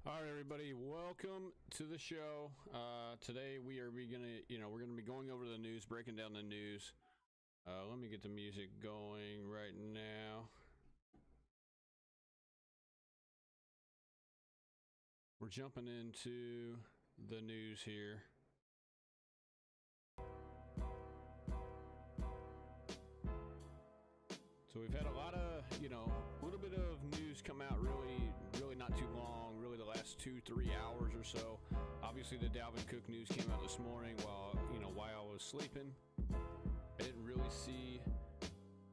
All right, everybody, welcome to the show. Today we're gonna be going over the news, breaking down the news. Let me get the music going right now. We're jumping into the news here. So we've had a lot of, a little bit of news come out really not too long, really the last 2-3 hours or so. Obviously the Dalvin Cook news came out this morning while I was sleeping. I didn't really see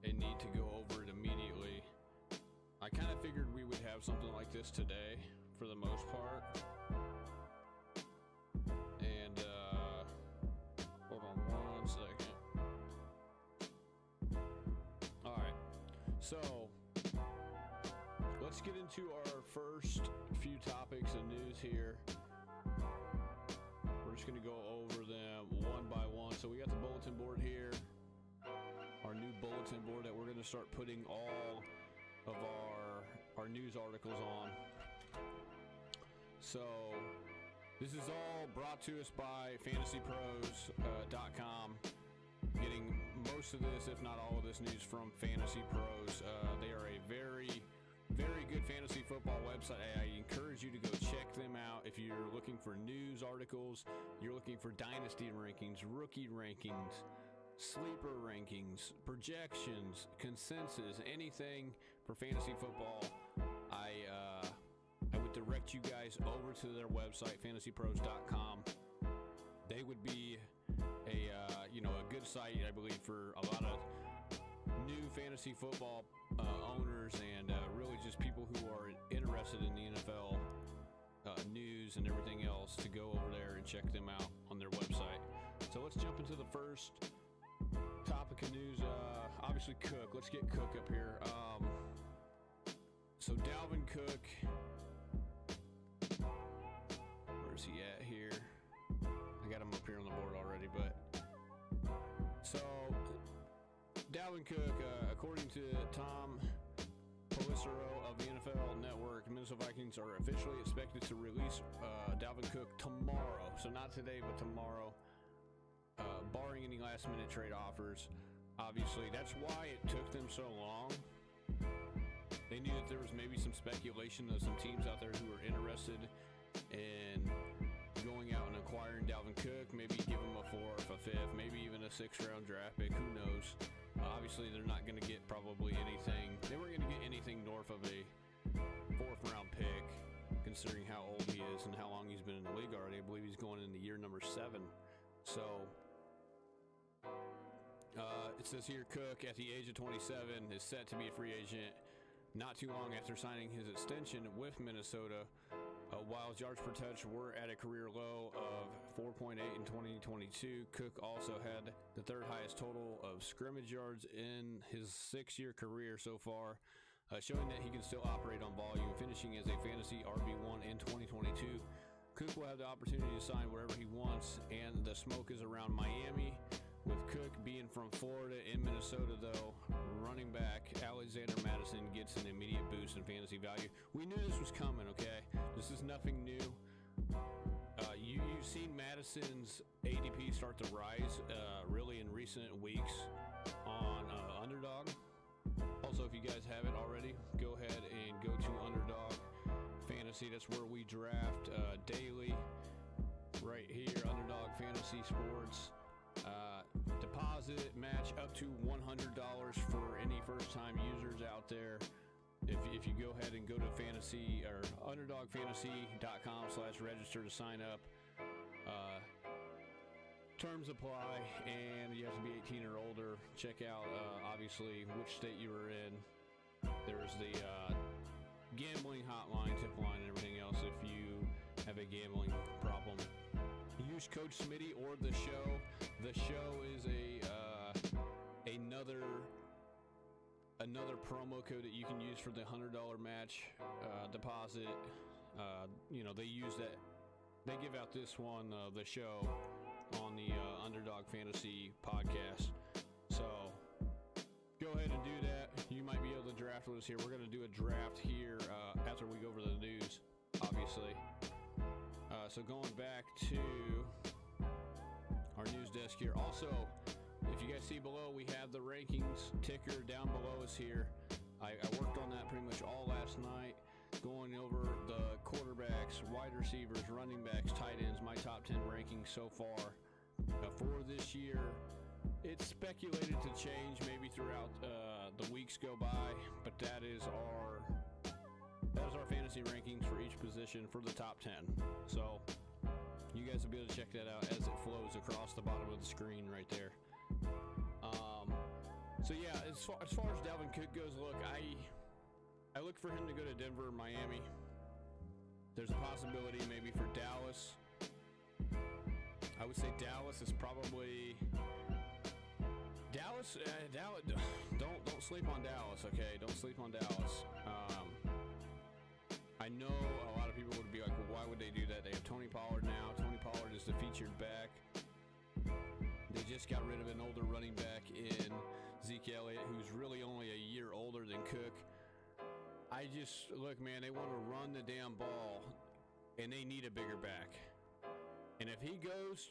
a need to go over it immediately. I kind of figured we would have something like this today for the most part. And, hold on one second. All right. So, let's get into our first few topics of news here. We're just going to go over them one by one. So, we got the bulletin board here, our new bulletin board that we're going to start putting all of our news articles on. So, this is all brought to us by fantasypros.com. Getting most of this, if not all of this news from Fantasy Pros. They are a very, very good fantasy football website. I encourage you to go check them out. If you're looking for news articles, you're looking for dynasty rankings, rookie rankings, sleeper rankings, projections, consensus, anything for fantasy football, I would direct you guys over to their website, fantasypros.com. They would be a good site, I believe, for a lot of new fantasy football owners and really just people who are interested in the NFL news and everything else to go over there and check them out on their website. So let's jump into the first topic of news. Obviously Cook. Let's get Cook up here. So Dalvin Cook, where's he at here? I got him up here on the board already, but so Dalvin Cook, according to Tom Pelissero of the NFL Network, Minnesota Vikings are officially expected to release Dalvin Cook tomorrow. So not today, but tomorrow, barring any last-minute trade offers. Obviously, that's why it took them so long. They knew that there was maybe some speculation of some teams out there who were interested in going out and acquiring Dalvin Cook, maybe give him a 4th, a 5th, maybe even a 6th-round draft pick. Who knows? Obviously, they're not going to get probably anything. They weren't going to get anything north of a 4th-round pick, considering how old he is and how long he's been in the league already. I believe he's going into year number 7. So, it says here, Cook, at the age of 27, is set to be a free agent not too long after signing his extension with Minnesota. While yards per touch were at a career low of 4.8 in 2022, Cook also had the 3rd highest total of scrimmage yards in his 6-year career so far, showing that he can still operate on volume, finishing as a fantasy RB1 in 2022. Cook will have the opportunity to sign wherever he wants, and the smoke is around Miami. With Cook being from Florida and Minnesota, though, running back Alexander Madison gets an immediate boost in fantasy value. We knew this was coming, okay? This is nothing new. You've seen Madison's ADP start to rise really in recent weeks on Underdog. Also, if you guys haven't already, go ahead and go to Underdog Fantasy. That's where we draft daily. Right here, Underdog Fantasy Sports. Deposit match up to $100 for any first-time users out there. If you go ahead and go to fantasy or underdogfantasy.com/register to sign up, terms apply, and you have to be 18 or older. Check out obviously which state you were in. There's the gambling hotline, tip line, and everything else if you have a gambling problem. Use code Smitty or the show. The show is another promo code that you can use for the $100 match deposit. They use that. They give out this one, the show, on the Underdog Fantasy podcast. So go ahead and do that. You might be able to draft with us here. We're going to do a draft here after we go over the news. obviously. So going back to our news desk here. Also, if you guys see below, we have the rankings ticker down below us here. I worked on that pretty much all last night, going over the quarterbacks, wide receivers, running backs, tight ends, my top 10 rankings so far for this year. It's speculated to change maybe throughout the weeks go by, but that is our fantasy rankings for each position for the top 10. So you guys will be able to check that out as it flows across the bottom of the screen right there. So yeah, as far as Dalvin Cook goes, look, I look for him to go to Denver or Miami. There's a possibility maybe for Dallas. I would say Dallas is probably Dallas. Don't sleep on Dallas, okay? Don't sleep on Dallas. I know a lot of people would be like, well, why would they do that? They have Tony Pollard now. Tony Pollard is the featured back. They just got rid of an older running back in Zeke Elliott, who's really only a year older than Cook. Look, man, they want to run the damn ball, and they need a bigger back. And if he goes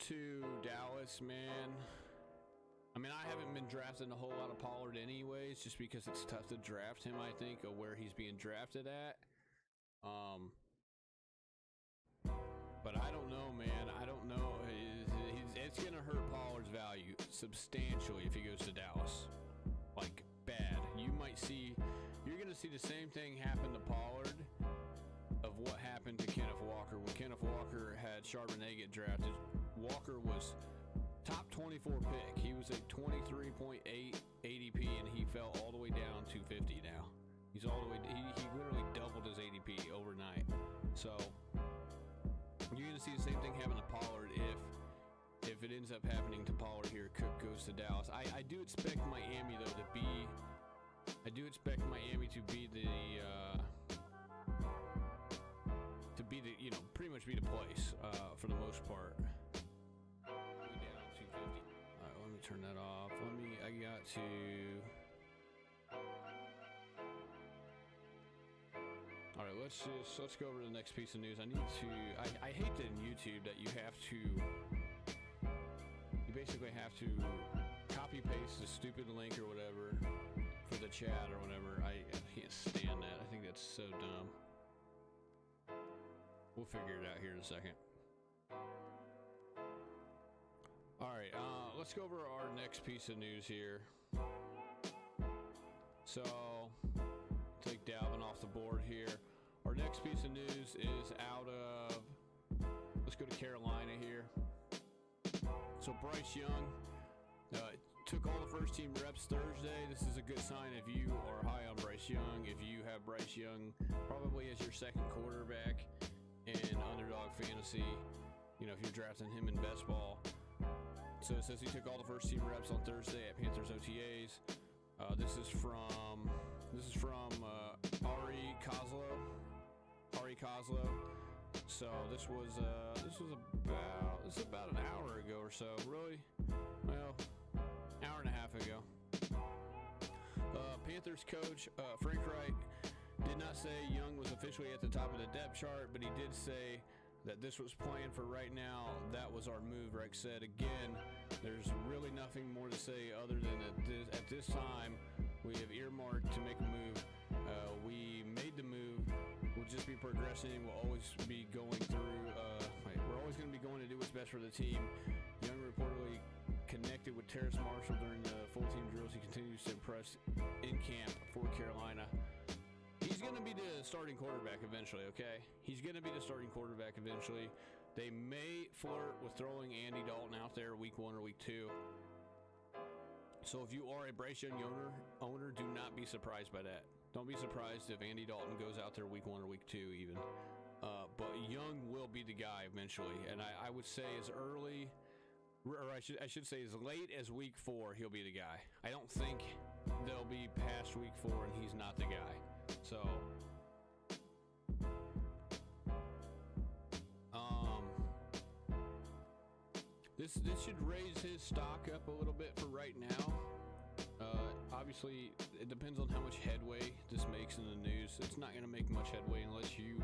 to Dallas, man, I mean, I haven't been drafting a whole lot of Pollard anyways, just because it's tough to draft him, I think, of where he's being drafted at. But I don't know, man. I don't know. It's going to hurt Pollard's value substantially if he goes to Dallas. Like, bad. You're going to see the same thing happen to Pollard of what happened to Kenneth Walker. When Kenneth Walker had Charbonnet get drafted, Walker was top 24 pick. He was a 23.8 ADP, and he fell all the way down to 50 now. He's all the way. He literally doubled his ADP overnight. So you're going to see the same thing happen to Pollard if it ends up happening to Pollard here. Cook goes to Dallas. I do expect Miami though to be. I do expect Miami to be the pretty much be the place for the most part. Down 250. All right, let me turn that off. I got to. All right, let's go over to the next piece of news. I hate that in YouTube that you basically have to copy paste the stupid link or whatever for the chat or whatever. I can't stand that. I think that's so dumb. We'll figure it out here in a second. All right, let's go over our next piece of news here. So, take Dalvin off the board here. Our next piece of news is out of, let's go to Carolina here. So Bryce Young took all the first team reps Thursday. This is a good sign if you are high on Bryce Young. If you have Bryce Young probably as your second quarterback in Underdog Fantasy, if you're drafting him in best ball. So it says he took all the first team reps on Thursday at Panthers OTAs. This is from Ari Kozlow. So this was about an hour ago or so. Really? Well, hour and a half ago. Panthers coach Frank Reich did not say Young was officially at the top of the depth chart, but he did say that this was planned for right now. That was our move. Reich said again, there's really nothing more to say other than that at this time we have earmarked to make a move. We made the move. We'll just be progressing. We'll always be going through. We're always going to be going to do what's best for the team. Young reportedly connected with Terrace Marshall during the full team drills. He continues to impress in camp for Carolina. He's going to be the starting quarterback eventually, okay? He's going to be the starting quarterback eventually. They may flirt with throwing Andy Dalton out there week 1 or week 2. So if you are a Bryce Young owner, do not be surprised by that. Don't be surprised if Andy Dalton goes out there week 1 or week 2 even. But Young will be the guy eventually. And I would say as early, or I should say as late as week 4, he'll be the guy. I don't think they'll be past week 4 and he's not the guy. So, this should raise his stock up a little bit for right now. Obviously, it depends on how much headway this makes in the news. It's not going to make much headway unless you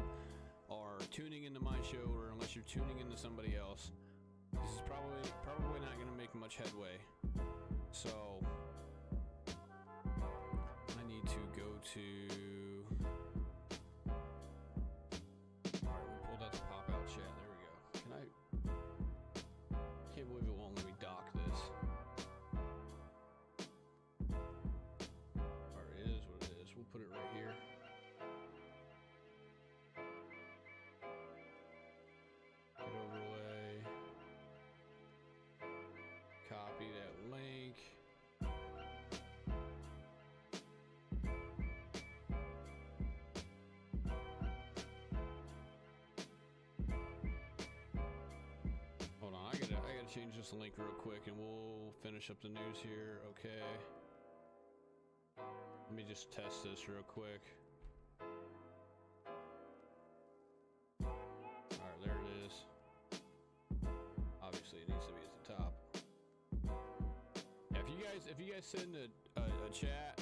are tuning into my show or unless you're tuning into somebody else. This is probably not going to make much headway. So I need to go to. All right, we pulled out the pop out chat. There we go. Can't believe it won't let me dock this. We'll put it right here. Hit overlay. Copy that link. Hold on, I gotta change this link real quick and we'll finish up the news here. Okay. Let me just test this real quick. Alright, there it is. Obviously it needs to be at the top. Yeah, if you guys send a chat,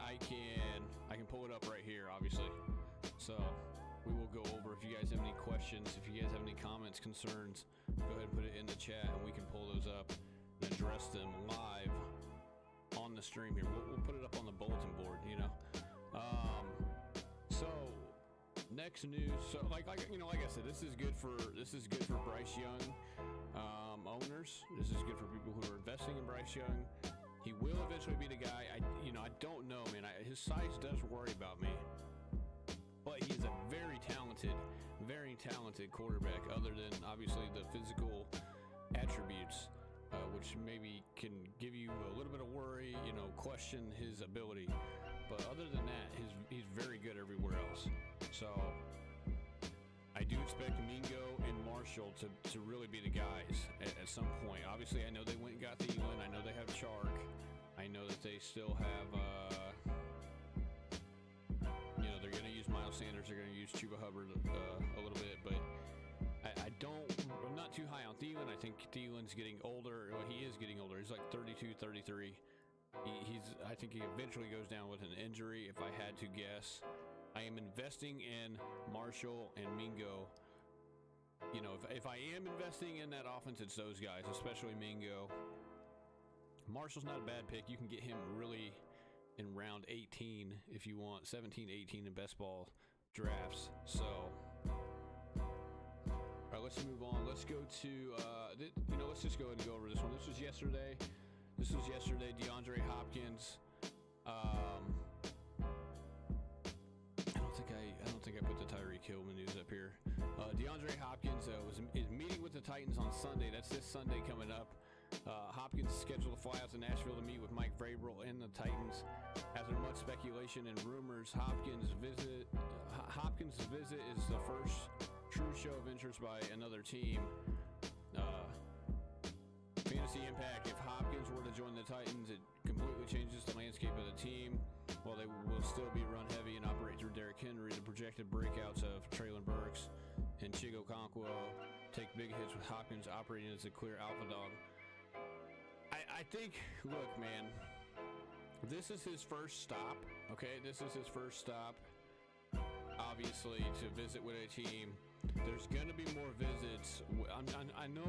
I can pull it up right here, obviously. So we will go over if you guys have any questions, if you guys have any comments, concerns, go ahead and put it in the chat and we can pull those up and address them live on the stream here. We'll put it up on the bulletin board, you know. So next news. So like I said, this is good for Bryce Young owners. This is good for people who are investing in Bryce Young. He will eventually be the guy. I don't know, man. His size does worry about me, but he's a very talented quarterback. Other than obviously the physical attributes. Which maybe can give you a little bit of worry, question his ability. But other than that, he's very good everywhere else. So I do expect Mingo and Marshall to really be the guys at some point. Obviously, I know they went and got Thielen. I know they have Chark. I know that they still have, they're going to use Miles Sanders. They're going to use Chuba Hubbard a little bit, but I'm not too high on Thielen. I think Thielen's getting older. Well, he is getting older. He's like 32, 33. I think he eventually goes down with an injury, if I had to guess. I am investing in Marshall and Mingo. If I am investing in that offense, it's those guys, especially Mingo. Marshall's not a bad pick. You can get him really in round 18 if you want, 17, 18 in best ball drafts. So all right, let's move on. Let's go to, let's just go ahead and go over this one. This was yesterday. DeAndre Hopkins. I don't think I put the Tyreek Hill news up here. DeAndre Hopkins is meeting with the Titans on Sunday. That's this Sunday coming up. Hopkins is scheduled to fly out to Nashville to meet with Mike Vrabel and the Titans. After much speculation and rumors, Hopkins' visit is the first true show of interest by another team. Fantasy impact: if Hopkins were to join the Titans, it completely changes the landscape of the team. While they will still be run heavy and operate through Derrick Henry, the projected breakouts of Traylon Burks and Chigo Okonkwo take big hits with Hopkins operating as a clear alpha dog. I think, look, man, this is his first stop, okay? This is his first stop, obviously, to visit with a team. There's going to be more visits. I know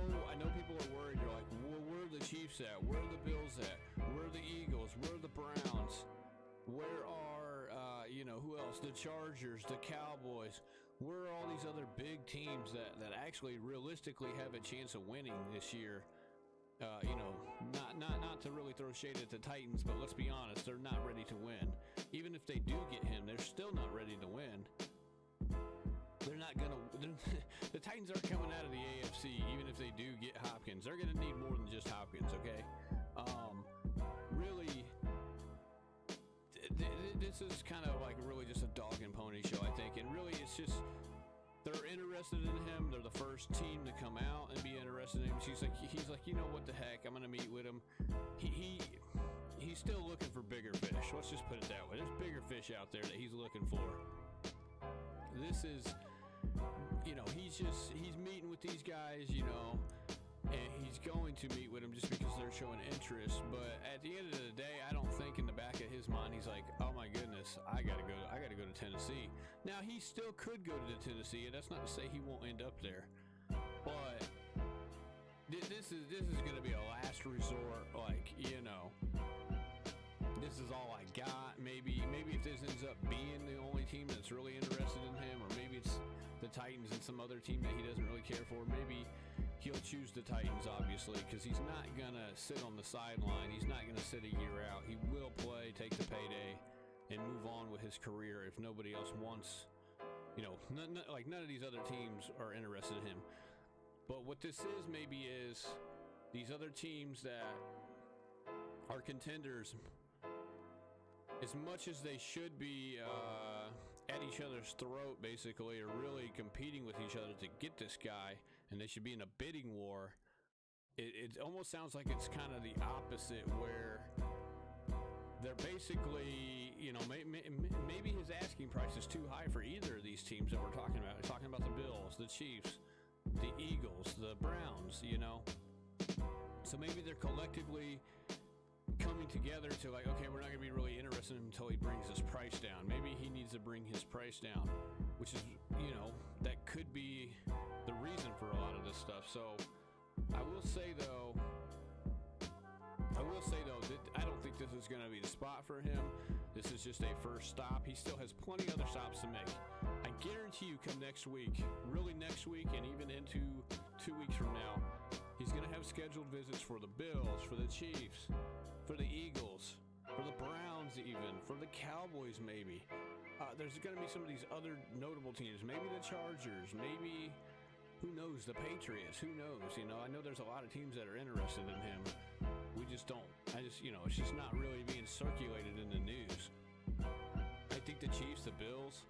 people are worried. You're like, well, where are the Chiefs at? Where are the Bills at? Where are the Eagles? Where are the Browns? Where are, who else? The Chargers, the Cowboys. Where are all these other big teams that actually realistically have a chance of winning this year? Not to really throw shade at the Titans, but let's be honest, they're not ready to win. Even if they do get him, they're still not ready to win. They're not gonna. The Titans aren't coming out of the AFC, even if they do get Hopkins. They're gonna need more than just Hopkins, okay? Really, this is kind of like really just a dog and pony show, I think. And really, it's just they're interested in him. They're the first team to come out and be interested in him. He's like, you know what the heck? I'm gonna meet with him. He's still looking for bigger fish. Let's just put it that way. There's bigger fish out there that he's looking for. This is, he's meeting with these guys, and he's going to meet with him just because they're showing interest. But at the end of the day, I don't think in the back of his mind he's like, oh my goodness, I gotta go to Tennessee. Now he still could go to Tennessee, and that's not to say he won't end up there. But this is gonna be a last resort, like, you know. This is all I got. Maybe if this ends up being the only team that's really interested in him, or maybe it's the Titans and some other team that he doesn't really care for. Maybe he'll choose the Titans, obviously, because he's not gonna sit on the sideline. He's not gonna sit a year out. He will play, take the payday, and move on with his career if nobody else wants. You know, none of these other teams are interested in him. But what this is maybe is these other teams that are contenders, as much as they should be at each other's throat, basically, or really competing with each other to get this guy, and they should be in a bidding war, it almost sounds like it's kind of the opposite, where they're basically, you know, maybe his asking price is too high for either of these teams that we're talking about. We're talking about the Bills, the Chiefs, the Eagles, the Browns, you know. So maybe they're collectively coming together to like, okay, we're not going to be really interested in him until he brings his price down. Maybe he needs to bring his price down, which is, you know, that could be the reason for a lot of this stuff. So I will say though that I don't think this is going to be the spot for him. This is just a first stop. He still has plenty other stops to make. I guarantee you come next week, really next week, and even into 2 weeks from now, he's going to have scheduled visits for the Bills, for the Chiefs, for the Eagles, for the Browns even, for the Cowboys maybe. There's going to be some of these other notable teams, maybe the Chargers, maybe, who knows, the Patriots, who knows, you know. I know there's a lot of teams that are interested in him. We just don't, you know, it's just not really being circulated in the news. I think the Chiefs, the Bills,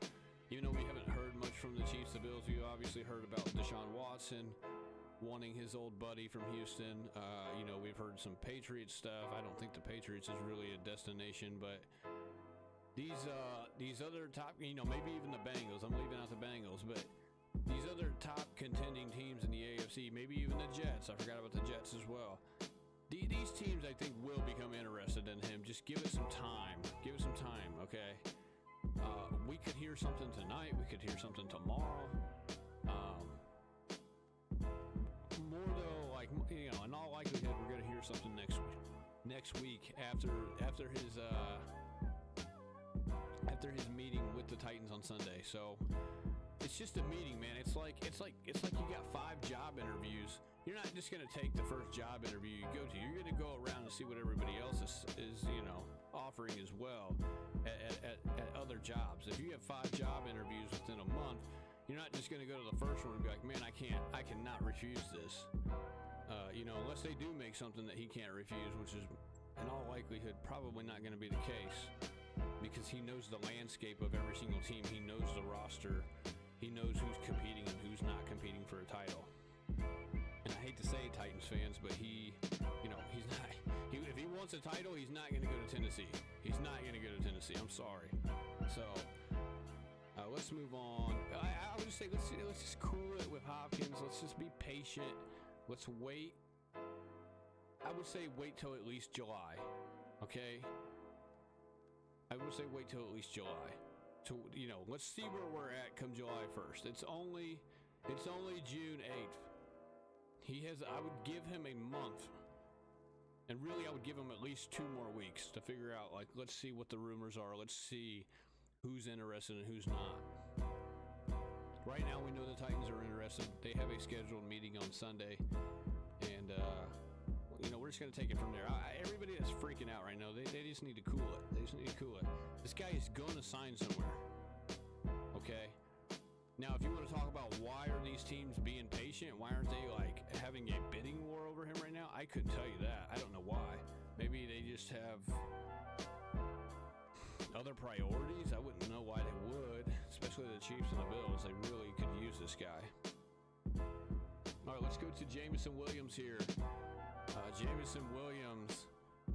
even though we haven't heard much from the Chiefs, the Bills, we obviously heard about Deshaun Watson wanting his old buddy from Houston. You know, we've heard some Patriots stuff. I don't think the Patriots is really a destination, but these other top, you know, maybe even the Bengals. I'm leaving out the Bengals, but these other top contending teams in the AFC, maybe even the Jets. I forgot about the Jets as well. These teams, I think, will become interested in him. Just give it some time. Give it some time, okay? We could hear something tonight. We could hear something tomorrow. More though, like, you know, in all likelihood, we're going to hear something next week after his meeting with the Titans on Sunday. So it's just a meeting, man. It's like you got 5 job interviews. You're not just going to take the first job interview you go to. You're going to go around and see what everybody else is you know, offering as well at other jobs. If you have 5 job interviews within a month, you're not just going to go to the first one and be like, man, I cannot refuse this. You know, unless they do make something that he can't refuse, which is in all likelihood probably not going to be the case, because he knows the landscape of every single team. He knows the roster. He knows who's competing and who's not competing for a title. And I hate to say Titans fans, but he's not. If he wants a title, he's not going to go to Tennessee. He's not going to go to Tennessee. I'm sorry. So let's move on. I would just say let's just cool it with Hopkins. Let's just be patient. Let's wait. I would say wait till at least July. Okay. I would say wait till at least July. To, you know, let's see where we're at come July 1st. It's only June 8th. I would give him a month, and really I would give him at least 2 more weeks to figure out, like, let's see what the rumors are. Let's see who's interested and who's not. Right now we know the Titans are interested. They have a scheduled meeting on Sunday, and you know, we're just going to take it from there. Everybody that's freaking out right now, they just need to cool it. They just need to cool it. This guy is going to sign somewhere, okay? Now, if you want to talk about why are these teams being patient, why aren't they, like, having a bidding war over him right now, I couldn't tell you that. I don't know why. Maybe they just have other priorities. I wouldn't know why they would, especially the Chiefs and the Bills. They really could use this guy. All right, let's go to Jameson Williams here. Jameson Williams,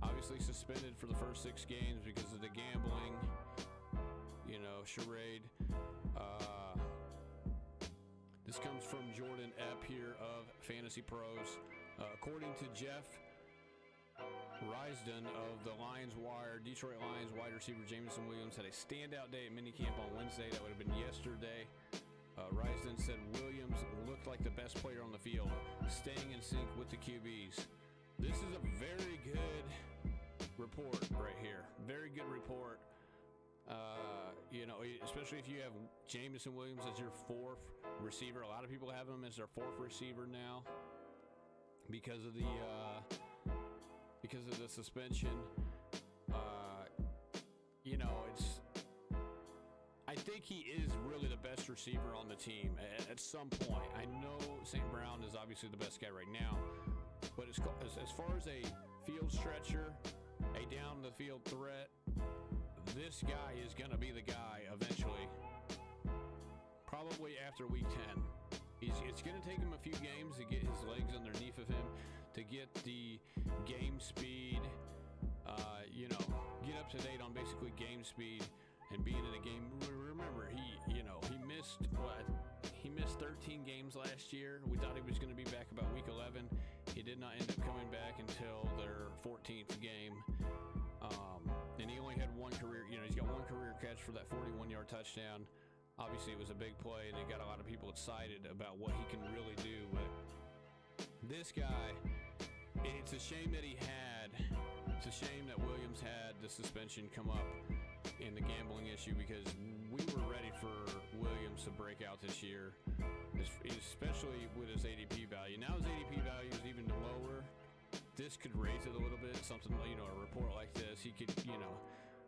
obviously suspended for the first 6 games because of the gambling, you know, charade. This comes from Jordan Epp here of Fantasy Pros. According to Jeff Risden of the Lions Wire, Detroit Lions wide receiver Jameson Williams had a standout day at minicamp on Wednesday. That would have been yesterday. Risden said Williams looked like the best player on the field, staying in sync with the QBs. This is a very good report right here. Very good report. Especially if you have Jameson Williams as your fourth receiver. A lot of people have him as their fourth receiver now because of the suspension. I think he is really the best receiver on the team at some point. I know St. Brown is obviously the best guy right now, but as far as a field stretcher, a down the field threat, this guy is going to be the guy eventually, probably after week 10. It's going to take him a few games to get his legs underneath of him, to get the game speed, get up to date on basically game speed and being in a game. Remember, he missed 13 games last year. We thought he was going to be back about week 11. He did not end up coming back until their 14th game. And he only had one career, he's got one career catch for that 41-yard touchdown. Obviously, it was a big play, and it got a lot of people excited about what he can really do. But this guy, it's a shame that Williams had the suspension come up in the gambling issue, because we were ready for Williams to break out this year, especially with his ADP value. Now his ADP value is even lower. This could raise it a little bit, something like, a report like this. He could,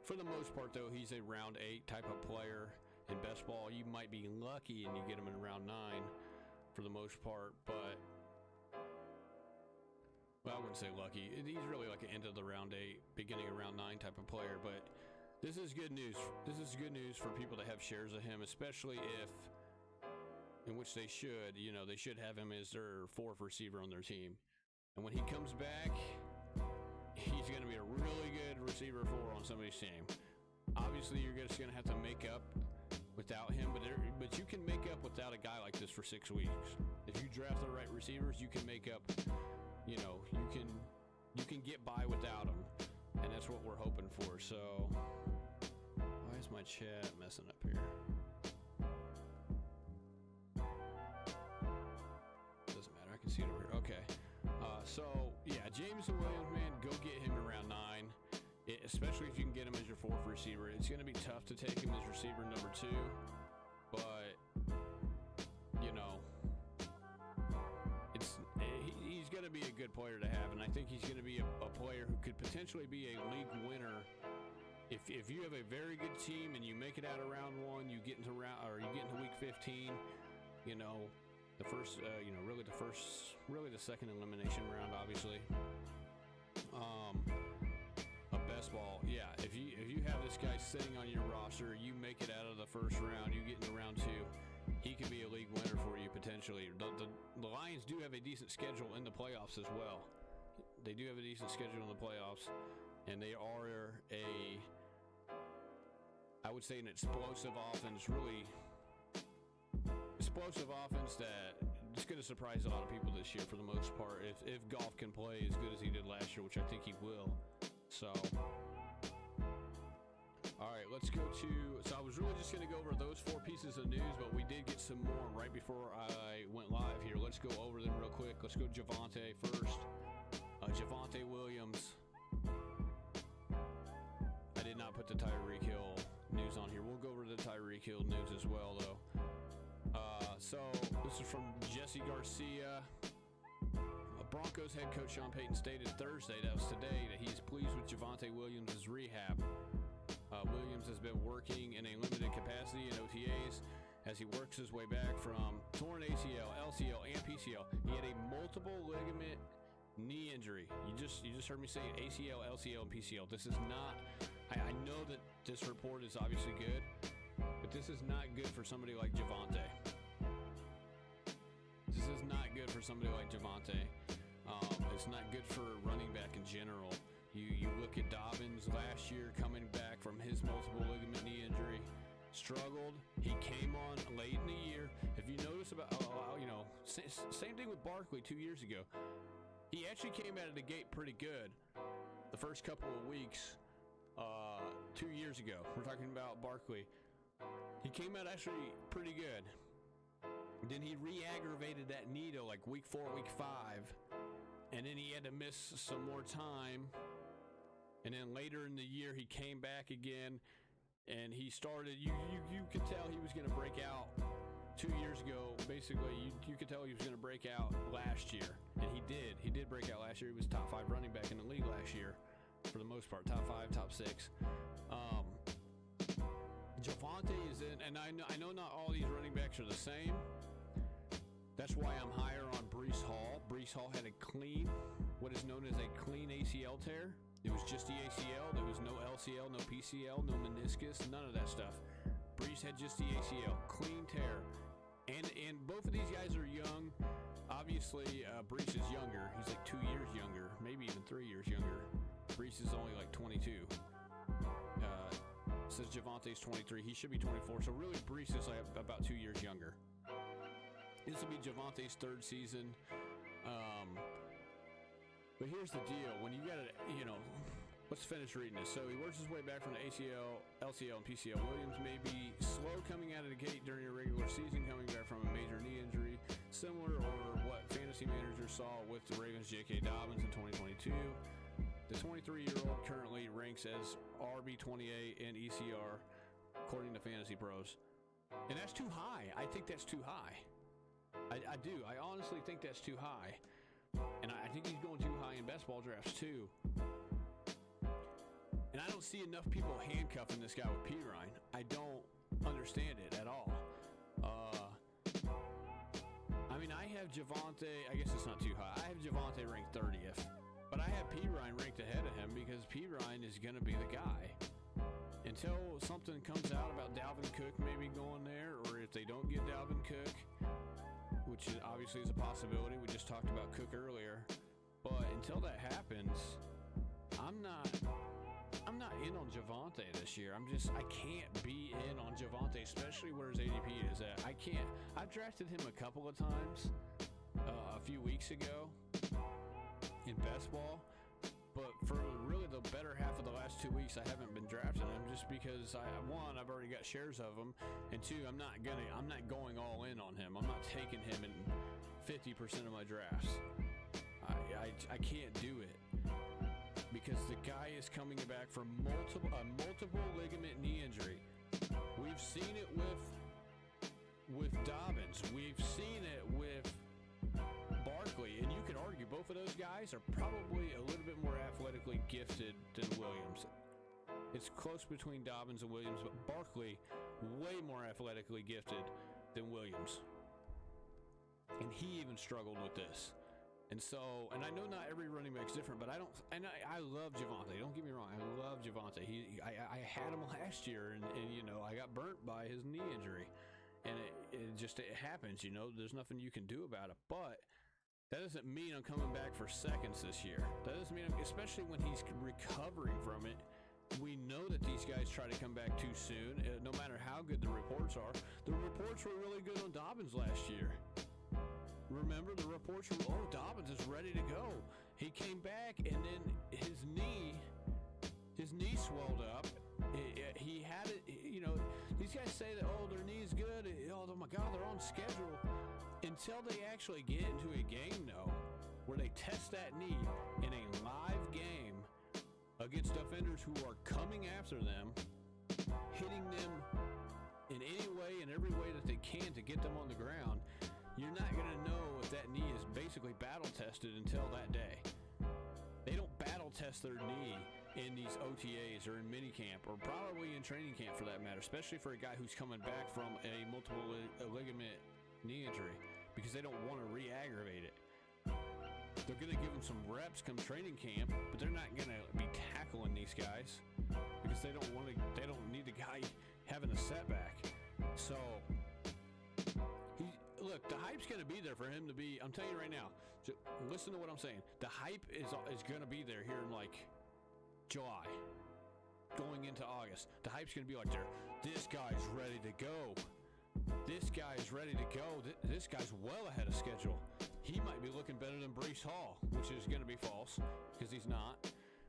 for the most part, though, he's a round 8 type of player. In best ball, you might be lucky and you get him in round 9 for the most part, but I wouldn't say lucky. He's really like an end of the round 8, beginning of round 9 type of player, but this is good news. This is good news for people that have shares of him, especially in which they should, they should have him as their fourth receiver on their team. And when he comes back, he's going to be a really good receiver on somebody's team. Obviously, you're just going to have to make up without him, but you can make up without a guy like this for 6 weeks. If you draft the right receivers, you can make up. You can get by without him, and that's what we're hoping for. So, why is my chat messing up here? Doesn't matter. I can see it over here. Okay. Jameson Williams, man, go get him around 9. Especially if you can get him as your fourth receiver. It's going to be tough to take him as receiver number 2, but he's going to be a good player to have, and I think he's going to be a player who could potentially be a league winner. If you have a very good team and you make it out of round 1, you get into week 15, the first, really the second elimination round, obviously. A best ball, yeah. If you have this guy sitting on your roster, you make it out of the first round, you get into round 2, he could be a league winner for you potentially. The Lions do have a decent schedule in the playoffs as well. They do have a decent schedule in the playoffs, and they are I would say, an explosive offense, really explosive offense that is going to surprise a lot of people this year for the most part. If Goff can play as good as he did last year, which I think he will. So, all right, let's go to. So I was really just going to go over those 4 pieces of news, but we did get some more right before I went live here. Let's go over them real quick. Let's go Javonte first. Javonte Williams. I did not put the Tyreek Hill news on here. We'll go over the Tyreek Hill news as well, though. So this is from Jesse Garcia. Broncos head coach Sean Payton stated Thursday, that was today, that he's pleased with Javonte Williams' rehab. Williams has been working in a limited capacity in OTAs as he works his way back from torn ACL, LCL, and PCL. He had a multiple ligament knee injury. You just heard me say ACL, LCL, and PCL. This is not. I know that this report is obviously good, but this is not good for somebody like Javonte. This is not good for somebody like Javonte. It's not good for running back in general. You look at Dobbins last year coming back from his multiple ligament knee injury. struggled. He came on late in the year. If you notice same thing with Barkley 2 years ago. He actually came out of the gate pretty good the first couple of weeks 2 years ago. We're talking about Barkley. He came out actually pretty good. Then he re-aggravated that knee to like week 4, week 5. And then he had to miss some more time. And then later in the year, he came back again. And he started, you could tell he was going to break out 2 years ago. Basically, you could tell he was going to break out last year. And he did. He did break out last year. He was top 5 running back in the league last year. For the most part, top 5, top 6. Javonte is in, and I know not all these running backs are the same. That's why I'm higher on Breece Hall. Breece Hall had what is known as a clean ACL tear. It was just the ACL. There was no LCL, no PCL, no meniscus, none of that stuff. Breece had just the ACL, clean tear. And both of these guys are young. Obviously, Breece is younger. He's like 2 years younger, maybe even 3 years younger. Breece is only like 22. Says Javonte's 23. He should be 24. So really, Breece is like about 2 years younger. This will be Javonte's 3rd season. But here's the deal. When you got to, let's finish reading this. So he works his way back from the ACL, LCL, and PCL. Williams may be slow coming out of the gate during a regular season, coming back from a major knee injury, similar or what fantasy managers saw with the Ravens' J.K. Dobbins in 2022. The 23-year-old currently ranks as RB28 in ECR, according to Fantasy Pros. And that's too high. I think that's too high. I do. I honestly think that's too high. And I think he's going too high in best ball drafts, too. And I don't see enough people handcuffing this guy with Pirine. I don't understand it at all. I have Javonte. I guess it's not too high. I have Javonte ranked 30th. But I have Pirine ranked ahead of him because Pirine is going to be the guy. Until something comes out about Dalvin Cook maybe going there, or if they don't get Dalvin Cook, which obviously is a possibility. We just talked about Cook earlier. But until that happens, I'm not in on Javonte this year. I can't be in on Javonte, especially where his ADP is at. I can't. I've drafted him a couple of times a few weeks ago in best ball, but for really the better half of the last 2 weeks, I haven't been drafting him just because I've already got shares of him, and 2, I'm not going all in on him. I'm not taking him in 50% of my drafts. I can't do it because the guy is coming back from multiple ligament knee injury. We've seen it with Dobbins. We've seen it with Barkley, and you could argue both of those guys are probably a little bit more athletically gifted than Williams. It's close between Dobbins and Williams, but Barkley way more athletically gifted than Williams. And he even struggled with this. And I know not every running back's different, but I love Javonte. Don't get me wrong, I love Javonte. I had him last year, and I got burnt by his knee injury. And it happens, there's nothing you can do about it. But that doesn't mean I'm coming back for seconds this year. That doesn't mean, especially when he's recovering from it. We know that these guys try to come back too soon, no matter how good the reports are. The reports were really good on Dobbins last year. Remember, the reports were, Dobbins is ready to go. He came back, and then his knee swelled up. He had it, these guys say that, their knee's good. Oh my God, they're on schedule. Until they actually get into a game, where they test that knee in a live game against defenders who are coming after them, hitting them in any way and every way that they can to get them on the ground, you're not going to know if that knee is basically battle tested until that day. They don't battle test their knee in these OTAs or in minicamp or probably in training camp for that matter, especially for a guy who's coming back from a multiple ligament knee injury, because they don't want to re-aggravate it. They're going to give them some reps come training camp, but they're not going to be tackling these guys because they don't need the guy having a setback. So look, the hype's going to be there for him to be. I'm telling you right now, listen to what I'm saying. The hype is going to be there here in like July. going into August. The hype's going to be like, this guy's ready to go. This guy is ready to go. This guy's well ahead of schedule. He might be looking better than Breece Hall, which is going to be false because he's not.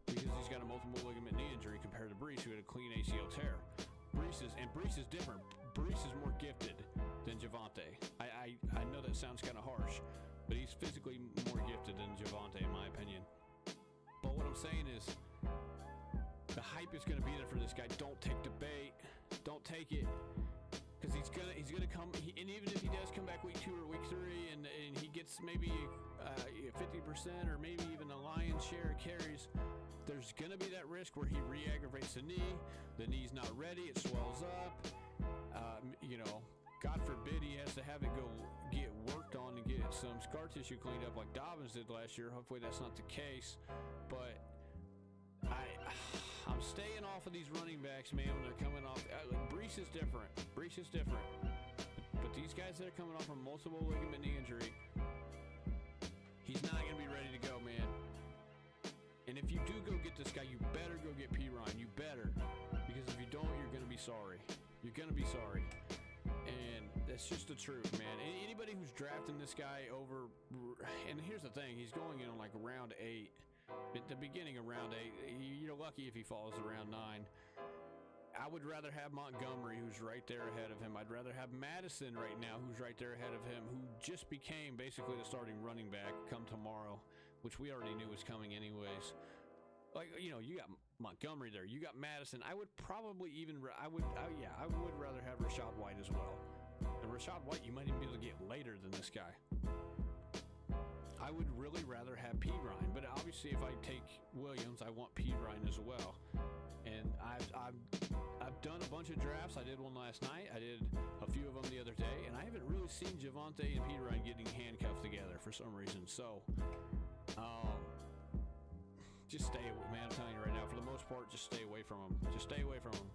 Because he's got a multiple ligament knee injury compared to Breece, who had a clean ACL tear. Breece is different. Breece is more gifted than Javonte. I know that sounds kind of harsh, but he's physically more gifted than Javonte, in my opinion. But what I'm saying is, the hype is going to be there for this guy. Don't take the bait. Don't take it. Because he's gonna come, and even if he does come back week 2 or week 3, and he gets maybe 50% or maybe even a lion's share of carries, there's gonna be that risk where he re-aggravates the knee. The knee's not ready. It swells up. God forbid he has to have it get worked on and get some scar tissue cleaned up like Dalvin did last year. Hopefully that's not the case. But I'm staying off of these running backs, man, when they're coming off. Breece is different. But these guys that are coming off from multiple ligament knee injury, he's not going to be ready to go, man. And if you do go get this guy, you better go get P. Ryan. You better. Because if you don't, you're going to be sorry. You're going to be sorry. And that's just the truth, man. Anybody who's drafting this guy over... And here's the thing. He's going in on like round 8. At the beginning of round 8, you're lucky if he falls to round 9. I would rather have Montgomery, who's right there ahead of him. I'd rather have Madison right now, who's right there ahead of him, who just became basically the starting running back come tomorrow, which we already knew was coming anyways. Like, you got Montgomery there. You got Madison. I would probably even, I would rather have Rachaad White as well. And Rachaad White, you might even be able to get later than this guy. I would really rather have P. Ryan, but obviously if I take Williams, I want P. Ryan as well. And I've done a bunch of drafts. I did one last night. I did a few of them the other day, and I haven't really seen Javonte and P. Ryan getting handcuffed together for some reason. So, just stay away, man. I'm telling you right now, for the most part, just stay away from him. Just stay away from him.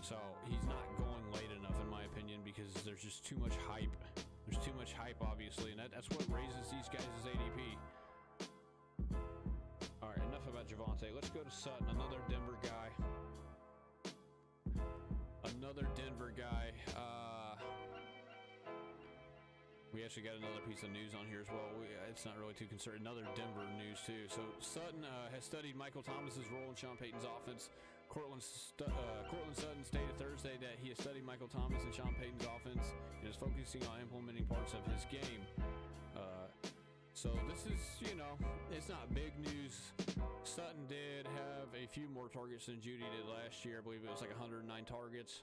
So he's not going late enough, in my opinion, because there's just too much hype. There's too much hype, obviously, and that's what raises these guys' ADP. All right, enough about Javonte. Let's go to Sutton, another Denver guy. We actually got another piece of news on here as well. It's not really too concerned. Another Denver news, too. So Sutton has studied Michael Thomas's role in Sean Payton's offense. Cortland Sutton stated Thursday that he has studied Michael Thomas and Sean Payton's offense and is focusing on implementing parts of his game. So this is, it's not big news. Sutton did have a few more targets than Judy did last year. I believe it was like 109 targets.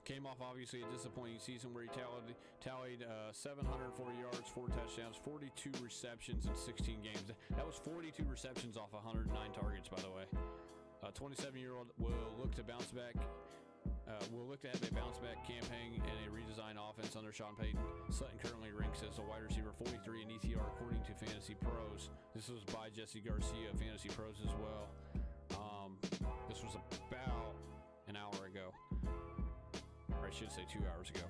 Came off, obviously, a disappointing season where he tallied 704 yards, 4 touchdowns, 42 receptions in 16 games. That was 42 receptions off 109 targets, by the way. 27-year-old will look to bounce back. We'll look to have a bounce-back campaign and a redesigned offense under Sean Payton. Sutton currently ranks as a wide receiver 43 in ETR according to Fantasy Pros. This was by Jesse Garcia of Fantasy Pros as well. This was about an hour ago. Or I should say 2 hours ago.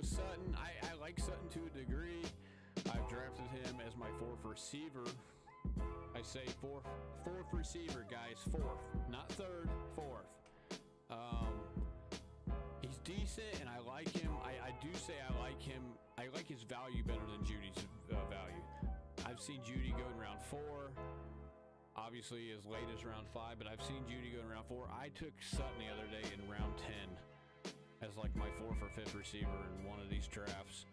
Sutton, I like Sutton to a degree. I've drafted him as my 4th receiver. I say fourth receiver, guys. 4th, not 3rd, 4th. He's decent, and I like him. I do say I like him. I like his value better than Judy's value. I've seen Judy go in round 4. Obviously as late as round 5, but I've seen Judy go in round 4. I took Sutton the other day in round 10 as like my 4th or 5th receiver in one of these drafts.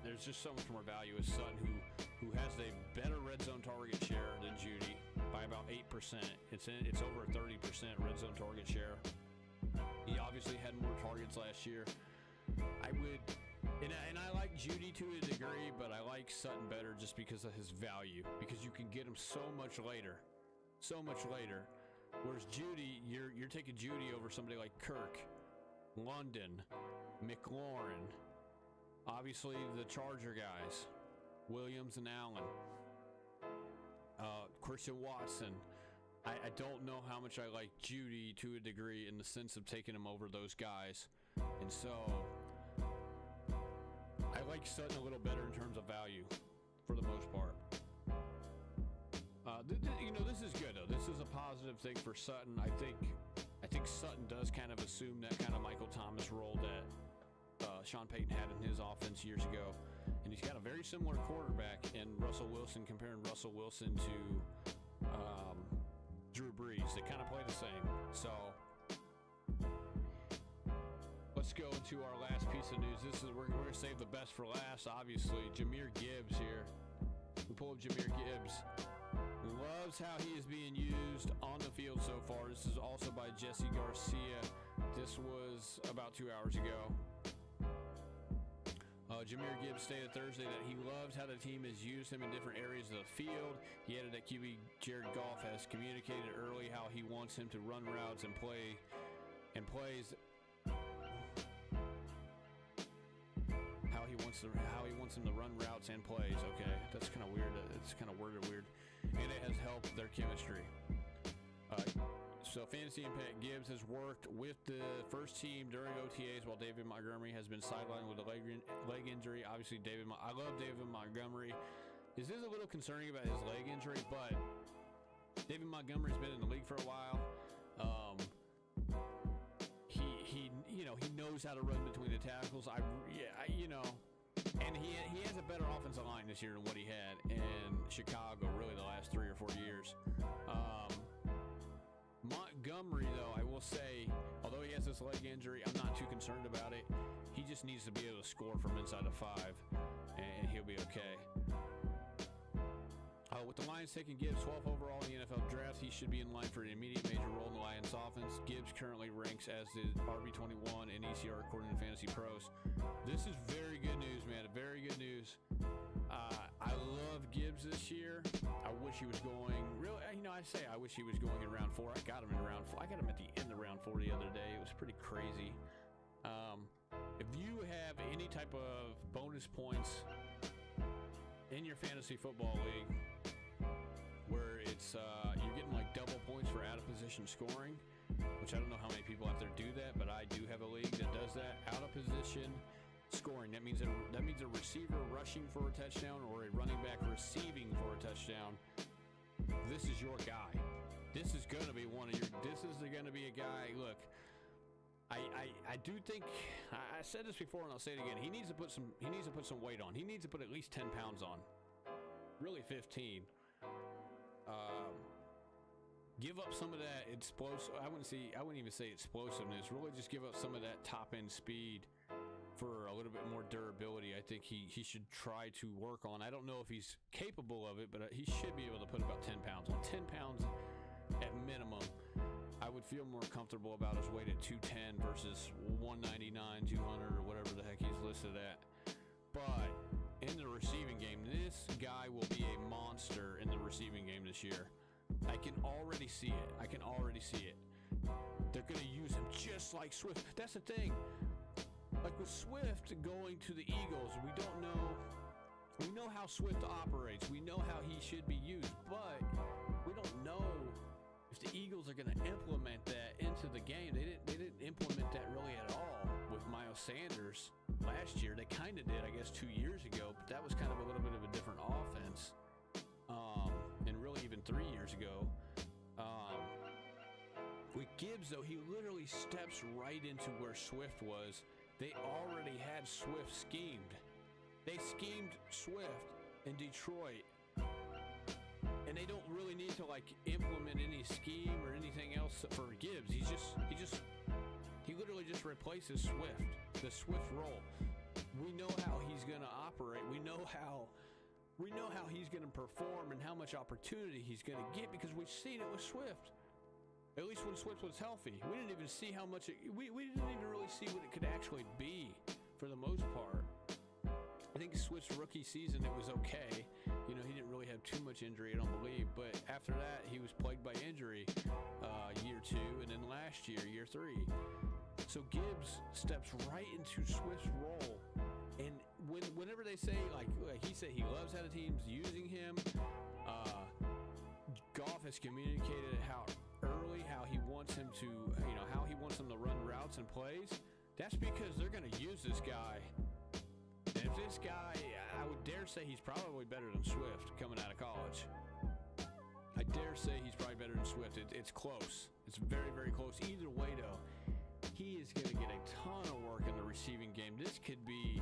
There's just so much more value with Sutton, who has a better red zone target share than Judy by about 8%. It's over 30% red zone target share. He obviously had more targets last year. And I like Judy to a degree, but I like Sutton better just because of his value. Because you can get him so much later. Whereas Judy, you're taking Judy over somebody like Kirk, London, McLaurin, obviously the Charger guys, Williams and Allen, Christian Watson. I don't know how much I like Judy to a degree in the sense of taking him over those guys. And so I like Sutton a little better in terms of value for the most part. This is good though. This is a positive thing for Sutton. I think Sutton does kind of assume that kind of Michael Thomas role that Sean Payton had in his offense years ago, and he's got a very similar quarterback in Russell Wilson. Comparing Russell Wilson to Drew Brees, they kind of play the same. So let's go into our last piece of news. We're going to save the best for last. Obviously, Jahmyr Gibbs here. We pull up Jahmyr Gibbs. Loves how he is being used on the field so far. This is also by Jesse Garcia. This was about 2 hours ago. Jahmyr Gibbs stated Thursday that he loves how the team has used him in different areas of the field. He added that QB Jared Goff has communicated early how he wants him to run routes and plays. How he wants him to run routes and plays. Okay, that's kind of weird. It's kind of worded weird, and it has helped their chemistry. So Fantasy Impact Gibbs has worked with the first team during OTAs while David Montgomery has been sidelined with a leg injury. Obviously, I love David Montgomery. This is a little concerning about his leg injury, but David Montgomery's been in the league for a while. He knows how to run between the tackles. And he has a better offensive line this year than what he had in Chicago, really the last 3 or 4 years. Montgomery, though, I will say, although he has this leg injury, I'm not too concerned about it. He just needs to be able to score from inside of 5, and he'll be okay. With the Lions taking Gibbs 12th overall in the NFL draft, he should be in line for an immediate major role in the Lions offense. Gibbs currently ranks as the RB21 in ECR according to Fantasy Pros. This is very good news, man. Very good news. I love Gibbs this year. I wish he was going, really, I wish he was going in round 4. I got him in round 4. I got him at the end of round 4 the other day. It was pretty crazy. If you have any type of bonus points in your fantasy football league where it's you're getting like double points for out of position scoring, which I don't know how many people out there do that, but I do have a league that does that. Out of position scoring, that means a receiver rushing for a touchdown or a running back receiving for a touchdown. This is your guy. This is going to be a guy. Look, I do think I said this before and I'll say it again. He needs to put some weight on. He needs to put at least 10 pounds on. Really 15. Give up some of that explosive. I wouldn't even say explosiveness. Really, just give up some of that top end speed for a little bit more durability. I think he should try to work on. I don't know if he's capable of it, but he should be able to put about 10 pounds on. 10 pounds at minimum. I would feel more comfortable about his weight at 210 versus 199, 200, or whatever the heck he's listed at. But in the receiving game, this guy will be a monster in the receiving game this year. I can already see it. They're going to use him just like Swift. That's the thing. Like with Swift going to the Eagles, we don't know. We know how Swift operates. We know how he should be used, but we don't know if the Eagles are going to implement that into the game. They didn't implement that really at all with Miles Sanders last year. They kind of did, I guess, 2 years ago, but that was kind of a little bit of a different offense. And really even 3 years ago. With Gibbs, though, he literally steps right into where Swift was. They already had Swift schemed. They schemed Swift in Detroit. And they don't really need to implement any scheme or anything else for Gibbs. He literally just replaces Swift, the Swift role. We know how he's going to operate. We know how he's going to perform and how much opportunity he's going to get because we've seen it with Swift. At least when Swift was healthy, we didn't even see how much we didn't even really see what it could actually be for the most part. I think Swift's rookie season, it was okay. He didn't really have too much injury, I don't believe. But after that, he was plagued by injury year 2, and then last year, year 3. So Gibbs steps right into Swift's role. And whenever they say, like he said, he loves how the team's using him. Goff has communicated how he wants him to, how he wants him to run routes and plays. That's because they're going to use this guy. And if this guy, I would dare say he's probably better than Swift coming out of college. I dare say he's probably better than Swift. It's close. It's very, very close. Either way, though, he is going to get a ton of work in the receiving game. This could be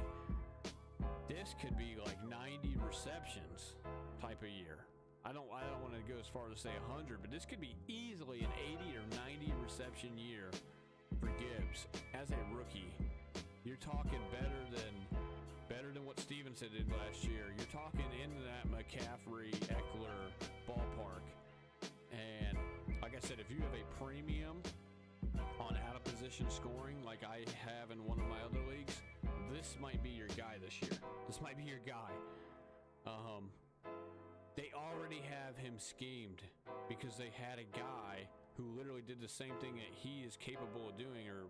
like 90 receptions type of year. I don't want to go as far as to say 100, but this could be easily an 80 or 90 reception year for Gibbs as a rookie. You're talking better than what Stevenson did last year. You're talking into that McCaffrey, Eckler ballpark. And like I said, if you have a premium on out-of-position scoring like I have in one of my other leagues, this might be your guy this year. This might be your guy. They already have him schemed because they had a guy who literally did the same thing that he is capable of doing, or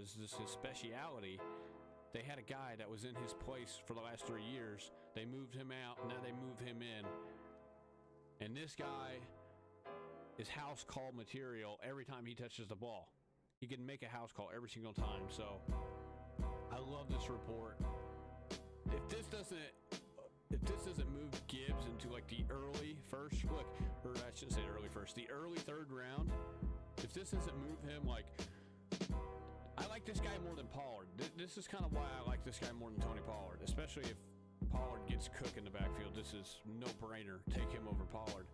is this his speciality. They had a guy that was in his place for the last 3 years. They moved him out. Now they move him in. And this guy is house call material every time he touches the ball. He can make a house call every single time. So I love this report. If this doesn't move Gibbs into like the early first, or I shouldn't say early first, the early third round, if this doesn't move him, like, I like this guy more than Pollard. This is kind of why I like this guy more than Tony Pollard, especially if Pollard gets cooked in the backfield. This is no-brainer. Take him over Pollard.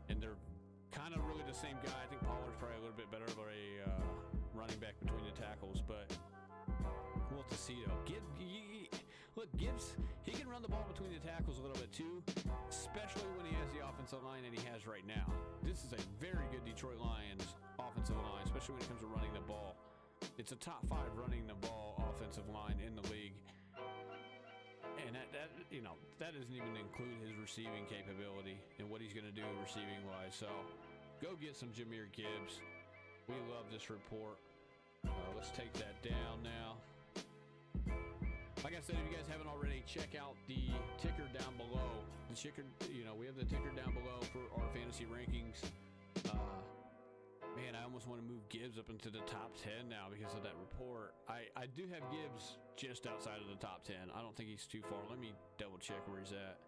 And they're kind of really the same guy. I think Pollard's probably a little bit better for a running back between the tackles, but we'll have to see, though. Gibbs, he can run the ball between the tackles a little bit too, especially when he has the offensive line that he has right now. This is a very good Detroit Lions offensive line, especially when it comes to running the ball. It's a top 5 running the ball offensive line in the league. And that doesn't even include his receiving capability and what he's going to do receiving-wise. So go get some Jahmyr Gibbs. We love this report. Let's take that down now. Like I said, if you guys haven't already, check out the ticker down below. The ticker, we have the ticker down below for our fantasy rankings. Man, I almost want to move Gibbs up into the top 10 now because of that report. I do have Gibbs just outside of the top 10. I don't think he's too far. Let me double check where he's at.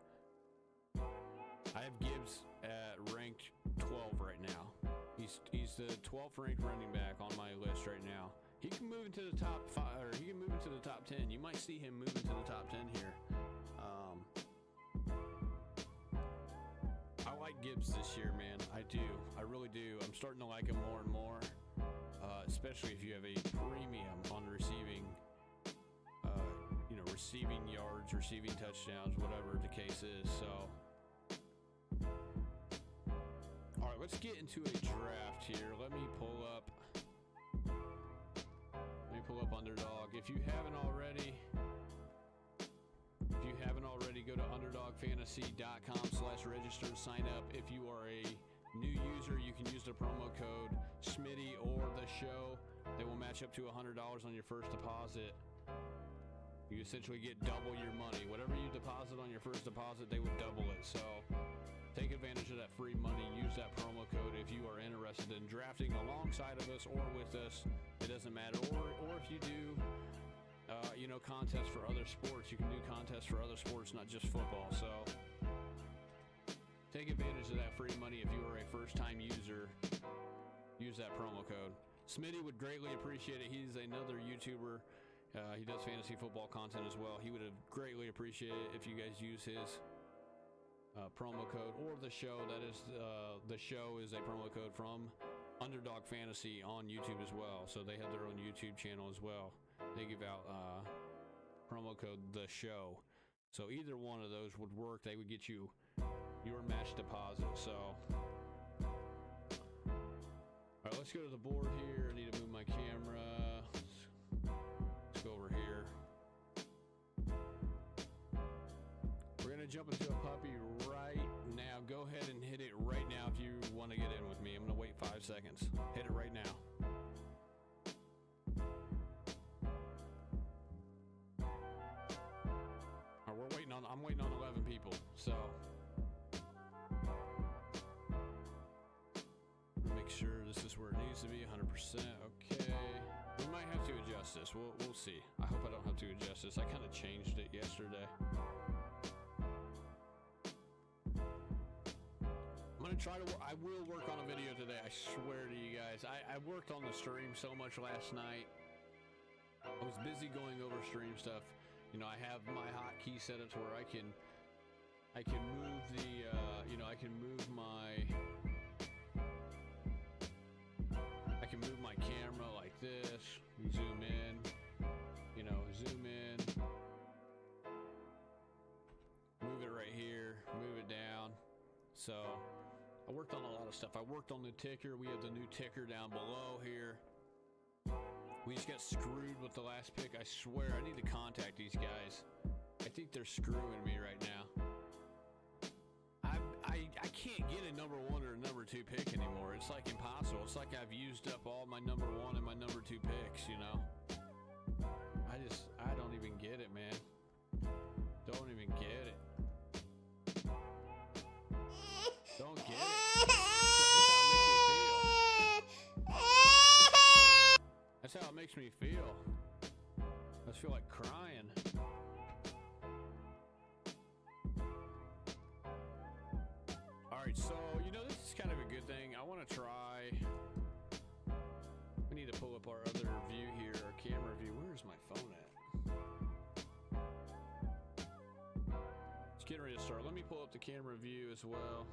I have Gibbs at ranked 12 right now. He's the 12th ranked running back on my list right now. He can move into the top 5, or he can move into the top 10. You might see him move into the top 10 here. I like Gibbs this year, man. I do. I really do. I'm starting to like him more and more, especially if you have a premium on receiving, receiving yards, receiving touchdowns, whatever the case is. So, all right, let's get into a draft here. Let me pull up Underdog. If you haven't already, go to underdogfantasy.com/register, sign up. If you are a new user, you can use the promo code Smitty or the show. They will match up to $100 on your first deposit. You essentially get double your money. Whatever you deposit on your first deposit, they would double it. So take advantage of that free money. Use that promo code if you are interested in drafting alongside of us or with us. It doesn't matter. Or if you do, contests for other sports. You can do contests for other sports, not just football. So take advantage of that free money if you are a first-time user. Use that promo code. Smitty would greatly appreciate it. He's another YouTuber. He does fantasy football content as well. He would have greatly appreciated it if you guys use his promo code or the show. That is, the show is a promo code from Underdog Fantasy on YouTube as well. So they have their own YouTube channel as well. They give out promo code the show. So either one of those would work. They would get you your match deposit. So, all right, let's go to the board here. I need to move my camera. Let's go over here. We're gonna jump into a puppy right now. Go ahead and hit it right now if you want to get in with me. I'm gonna wait 5 seconds. Hit it right now. All right, I'm waiting on 11 people. So make sure this is where it needs to be. 100%. Okay. We might have to adjust this. We'll see. I hope I don't have to adjust this. I kind of changed it yesterday. I'm gonna try to. I will work on a video today. I swear to you guys. I worked on the stream so much last night. I was busy going over stream stuff. You know, I have my hotkey set up to where I can move the. You know, I can move my camera like this. We zoom in. You know, zoom in. Move it right here. Move it down. So I worked on a lot of stuff. I worked on the ticker. We have the new ticker down below here. We just got screwed with the last pick. I swear, I need to contact these guys. I think they're screwing me right now. I can't get a number 1 or a number 2 pick anymore. It's like impossible. It's like I've used up all my number 1 and my number 2 picks, you know? I don't even get it, man. Don't even get it. Don't get it. That's how it makes me feel. I just feel like crying. Alright, so, you know, this is kind of a good thing. I want to try. We need to pull up our other view here, our camera view. Where's my phone at? It's getting ready to start. Let me pull up the camera view as well.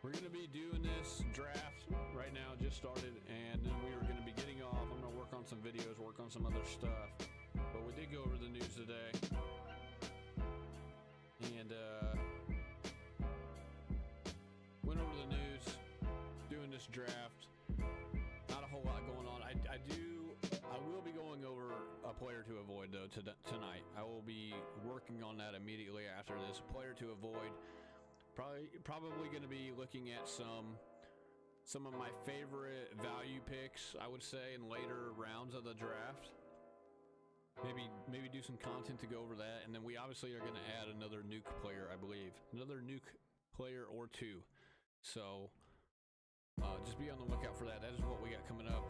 We're going to be doing this draft right now, just started, and then we are going to be getting off. I'm going to work on some videos, work on some other stuff. But we did go over the news today. And went over the news, doing this draft. Not a whole lot going on. I will be going over a player to avoid though tonight. I will be working on that immediately after this. Player to avoid. Probably going to be looking at some of my favorite value picks, I would say, in later rounds of the draft. Maybe do some content to go over that, and then we obviously are going to add another nuke player, I believe, another nuke player or 2. So just be on the lookout for that. That is what we got coming up.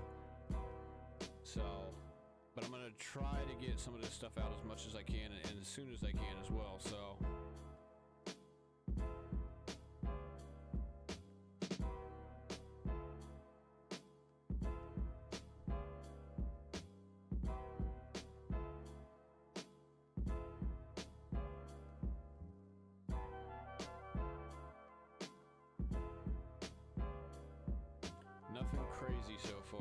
So, but I'm going to try to get some of this stuff out as much as I can and as soon as I can as well. So. Nothing crazy so far.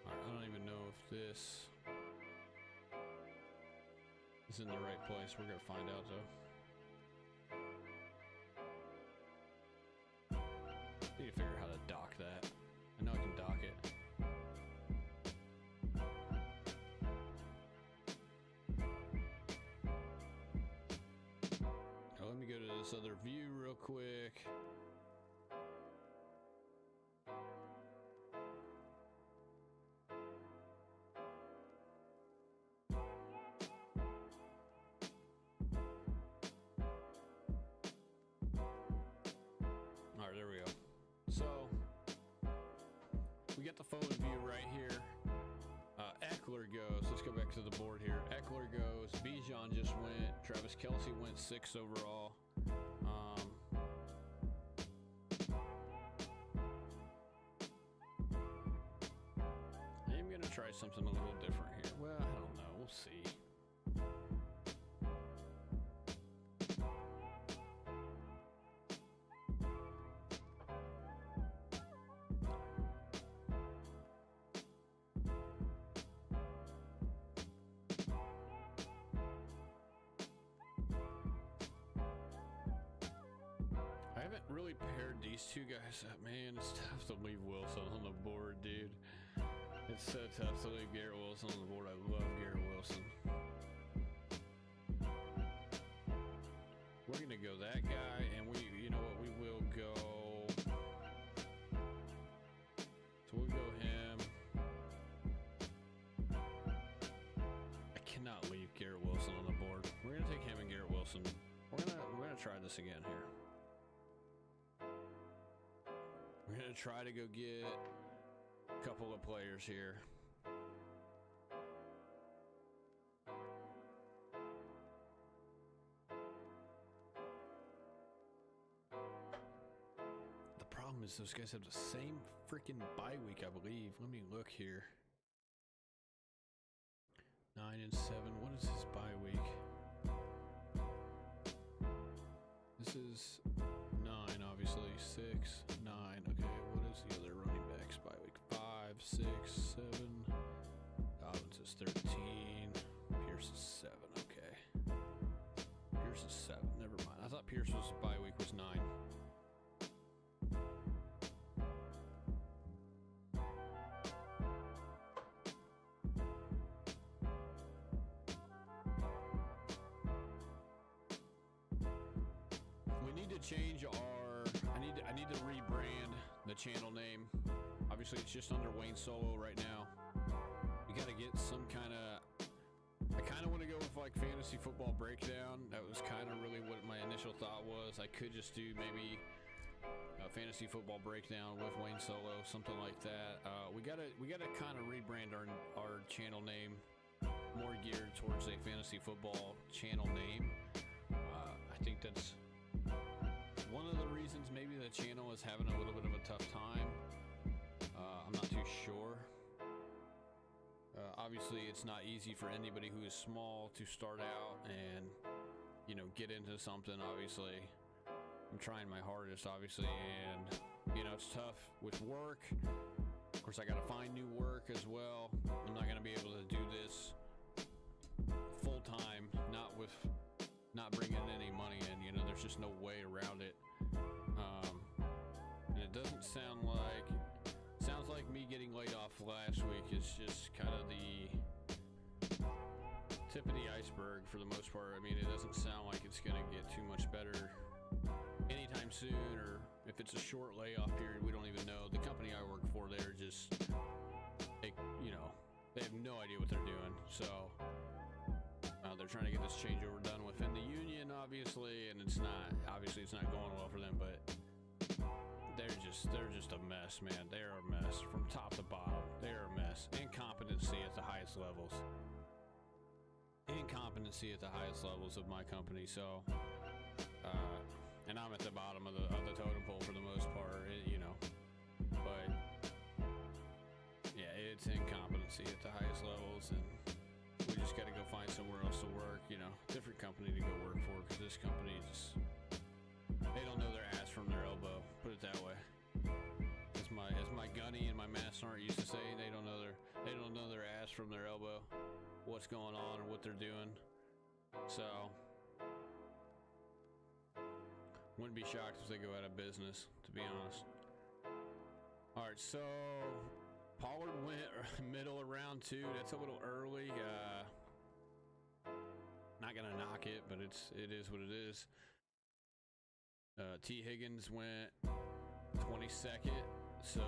I don't even know if this is in the right place. We're gonna find out though. Need to figure out how to dock that. I know I can dock it. Now let me go to this other view real quick. All right, there we go. So, we got the phone view right here. Eckler goes. Let's go back to the board here. Eckler goes. Bijan just went. Travis Kelce went 6th overall. I am going to try something a little different here. Well, I don't know. We'll see. I haven't really paired these two guys up. Man, it's tough to leave Wilson on the board, dude. It's so tough to leave Garrett Wilson on the board. I love Garrett Wilson. We're gonna go that guy, and you know what, we will go. So we'll go him. I cannot leave Garrett Wilson on the board. We're gonna take him and Garrett Wilson. this again here. We're going to try to go get a couple of players here. The problem is those guys have the same freaking bye week, I believe. Let me look here. 9 and 7. What is his bye week? This is 9, obviously. 6, 9. Okay, what is the other running backs bye week? 5, 6, 7. Dobbins is 13. Pierce is 7. Okay. Pierce is 7. Never mind. I thought Pierce's bye week was 9. Change our I need to rebrand the channel name. Obviously it's just under Wayne Solo right now. We got to get some kind of, I kind of want to go with like fantasy football breakdown. That was kind of really what my initial thought was. I could just do maybe a fantasy football breakdown with Wayne Solo, something like that. We gotta kind of rebrand our channel name more geared towards a fantasy football channel name. I think that's one of the reasons maybe the channel is having a little bit of a tough time. I'm not too sure. Obviously, it's not easy for anybody who is small to start out and, you know, get into something, obviously. I'm trying my hardest, obviously, and, you know, it's tough with work. Of course, I got to find new work as well. I'm not going to be able to do this full-time, not bringing any money in, you know, there's just no way around it. And it doesn't sounds like me getting laid off last week is just kind of the tip of the iceberg for the most part. I mean, it doesn't sound like it's going to get too much better anytime soon, or if it's a short layoff period, we don't even know. The company I work for, they have no idea what they're doing. So they're trying to get this changeover done within the union, obviously, and it's not going well for them, but they're just a mess, man. They're a mess from top to bottom. They're a mess. Incompetency at the highest levels. Of my company. So, and I'm at the bottom of the totem pole for the most part, you know. But yeah, it's incompetency at the highest levels, and we just got to go find somewhere else to work, you know, different company to go work for, because this company just, they don't know their ass from their elbow, put it that way. As my gunny and my mass sergeant used to say, they don't know their ass from their elbow, what's going on and what they're doing. So wouldn't be shocked if they go out of business, to be honest. All right, so Pollard went middle of round 2. That's a little early. Not gonna knock it, but it is what it is. T. Higgins went 22nd. So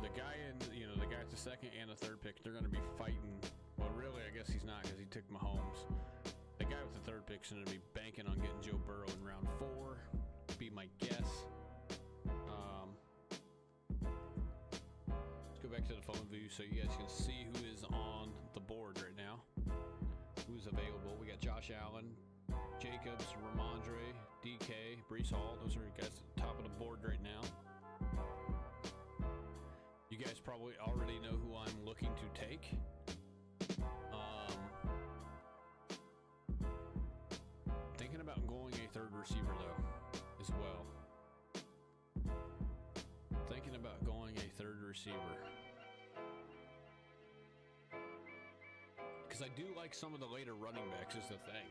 the guy at the second and the third pick, they're gonna be fighting. Well, really, I guess he's not, because he took Mahomes. The guy with the third pick's gonna be banking on getting Joe Burrow in round 4. Be my guess. Let's go back to the phone view so you guys can see who is on the board right now. Who's available? We got Josh Allen, Jacobs, Ramondre, DK, Breece Hall. Those are guys at the top of the board right now. You guys probably already know who I'm looking to take. Thinking about going a third receiver though, as well. Thinking about going a third receiver. Because I do like some of the later running backs is the thing.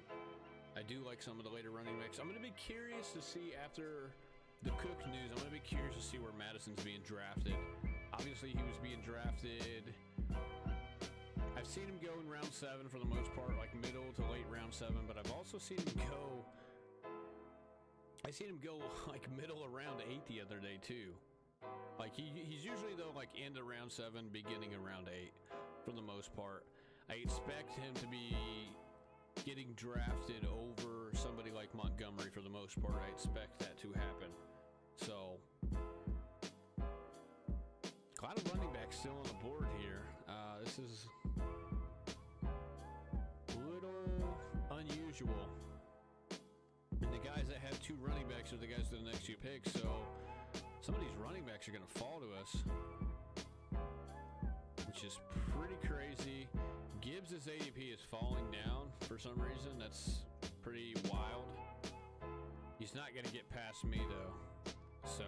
I do like some of the later running backs. I'm going to be curious to see after the Cook news, I'm going to be curious to see where Madison's being drafted. Obviously, he was being drafted. I've seen him go in round 7 for the most part, like middle to late round 7, but I've also seen him go, like middle of round 8 the other day too. Like he's usually though like end of round 7, beginning of round 8 for the most part. I expect him to be getting drafted over somebody like Montgomery for the most part. I expect that to happen. So, a lot of running backs still on the board here. This is a little unusual. And the guys that have 2 running backs are the guys with the next 2 picks. So, some of these running backs are going to fall to us, which is pretty crazy. Gibbs' ADP is falling down for some reason. That's pretty wild. He's not going to get past me, though. So,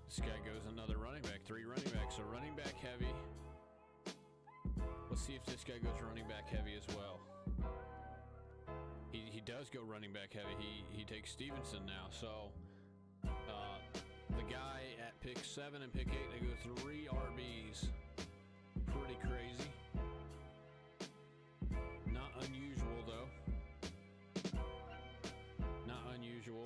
this guy goes another running back. 3 running backs. So, running back heavy. Let's see if this guy goes running back heavy as well. He does go running back heavy. He takes Stevenson now. So, the guy at pick 7 and pick 8, they go 3 RBs. Pretty crazy. Not unusual, though. Not unusual.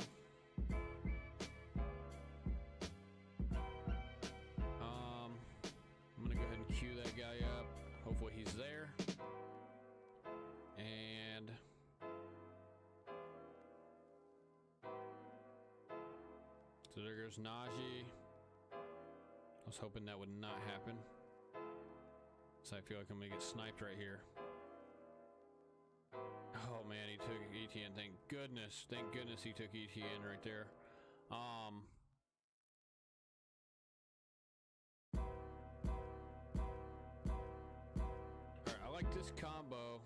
I'm going to go ahead and cue that guy up. Hopefully he's there. And so there goes Najee. I was hoping that would not happen. So I feel like I'm going to get sniped right here. Oh man, he took ETN. Thank goodness. Thank goodness he took ETN right there. Alright, I like this combo.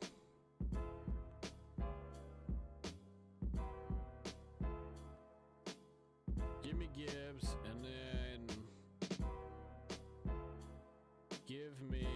Give me Gibbs, and then give me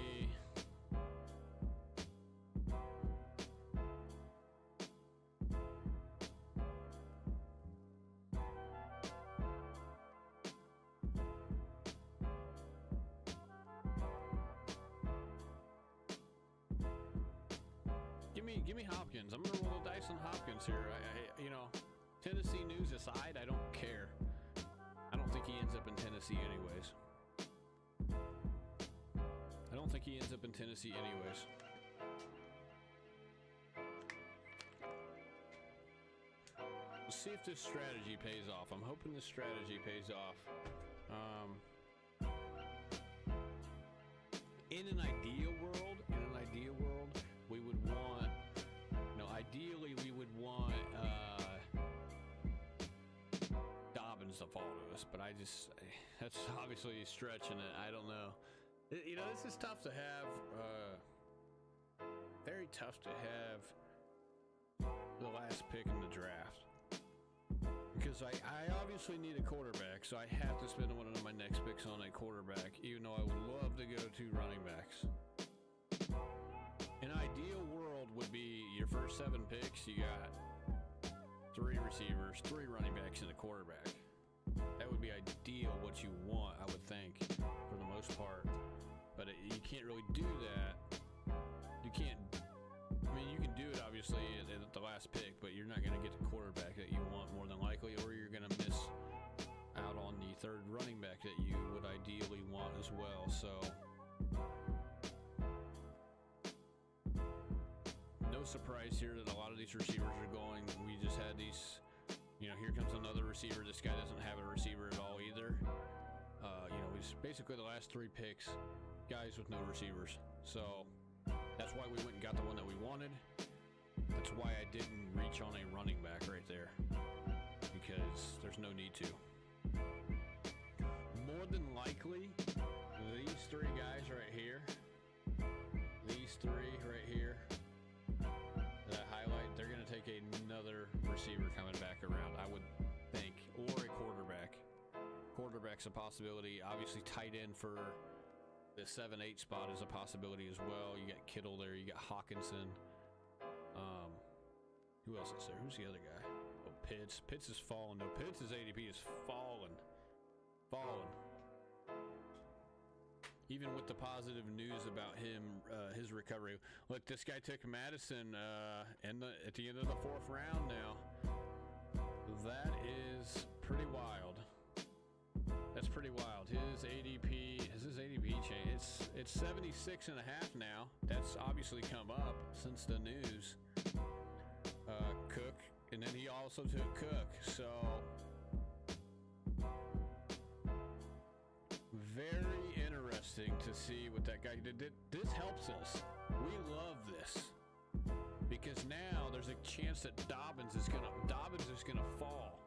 Give me Hopkins. I'm gonna roll the dice on Hopkins here. You know, Tennessee news aside, I don't care. I don't think he ends up in Tennessee anyways. I don't think he ends up in Tennessee anyways. Let's see if this strategy pays off. I'm hoping this strategy pays off. In an ideal world, we would want, ideally we would want Dobbins to fall to us, but that's obviously stretching it. I don't know. This is tough to have, very tough to have the last pick in the draft. Because I obviously need a quarterback, so I have to spend one of my next picks on a quarterback, even though I would love to go to running backs. An ideal world would be your first 7 picks, you got 3 receivers, 3 running backs, and a quarterback. That would be ideal, what you want, I would think, for the most part. But you can't really do that. You can't. You can do it obviously at the last pick, but you're not going to get the quarterback that you want more than likely, or you're going to miss out on the 3rd running back that you would ideally want as well. So no surprise here that a lot of these receivers are going. We just had these, here comes another receiver. This guy doesn't have a receiver at all either. He's basically the last 3 picks, guys with no receivers. So that's why we went and got the one that we wanted. That's why I didn't reach on a running back right there, because there's no need to. More than likely, these 3 guys right here, that I highlight, they're going to take another receiver coming back around, I would think, or a quarterback. Quarterback's a possibility. Obviously, tight end for the 7-8 spot is a possibility as well. You got Kittle there. You got Hawkinson. Who else is there? Who's the other guy? Oh, Pitts. Pitts is falling. No, Pitts' ADP is falling. Even with the positive news about him, his recovery. Look, this guy took Madison at the end of the 4th round now. That is pretty wild. That's pretty wild. His ADP changed. It's 76.5 now. That's obviously come up since the news. Cook, and then he also took Cook. So very interesting to see what that guy did. This helps us. We love this because now there's a chance that Dobbins is gonna fall.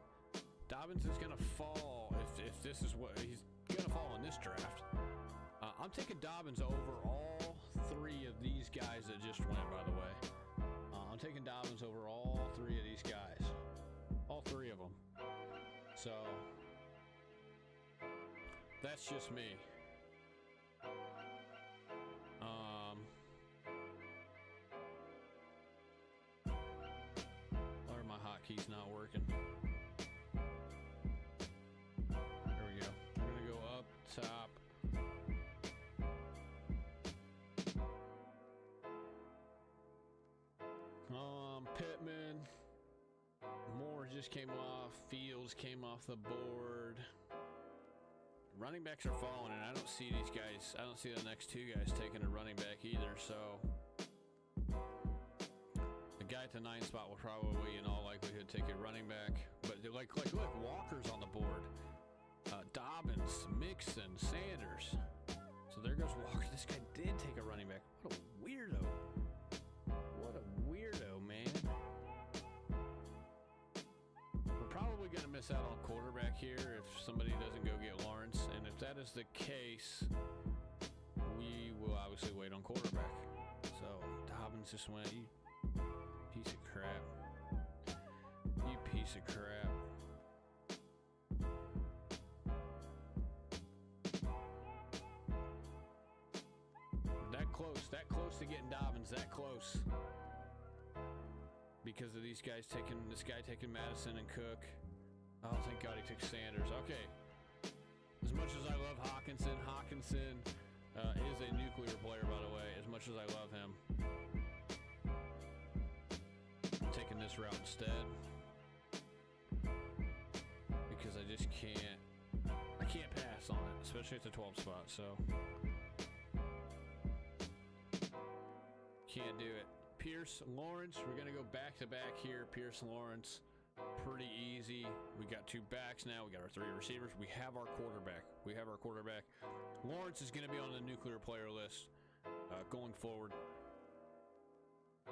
Dobbins is gonna fall if this is what he's gonna fall in this draft. I'm taking Dobbins over all three of these guys that just went, by the way. I'm taking Dobbins over all three of these guys. All three of them. So, that's just me. Why are my hotkeys not working? There we go. We're going to go up top. Pittman, Moore just came off, Fields came off the board. Running backs are falling, and I don't see these guys. I don't see the next two guys taking a running back either. So the guy at the 9 spot will probably, in all likelihood, take a running back. But look, Walker's on the board. Dobbins, Mixon, Sanders. So there goes Walker. This guy did take a running back. What a weirdo. What a weirdo, man. We're probably going to miss out on quarterback here if somebody doesn't go get Lawrence. And if that is the case, we will obviously wait on quarterback. So Dobbins just went, you piece of crap. You piece of crap. That close to getting Dobbins, that close. Because of these guys taking, this guy taking Madison and Cook. Oh, thank God he took Sanders. Okay. As much as I love Hopkinson is a nuclear player, by the way, as much as I love him. I'm taking this route instead. Because I just can't pass on it, especially at the 12 spot, so. Can't do it. Pierce, Lawrence, we're going to go back-to-back here. Pierce, Lawrence, pretty easy. We got two backs now. We got our three receivers. We have our quarterback. Lawrence is going to be on the nuclear player list going forward.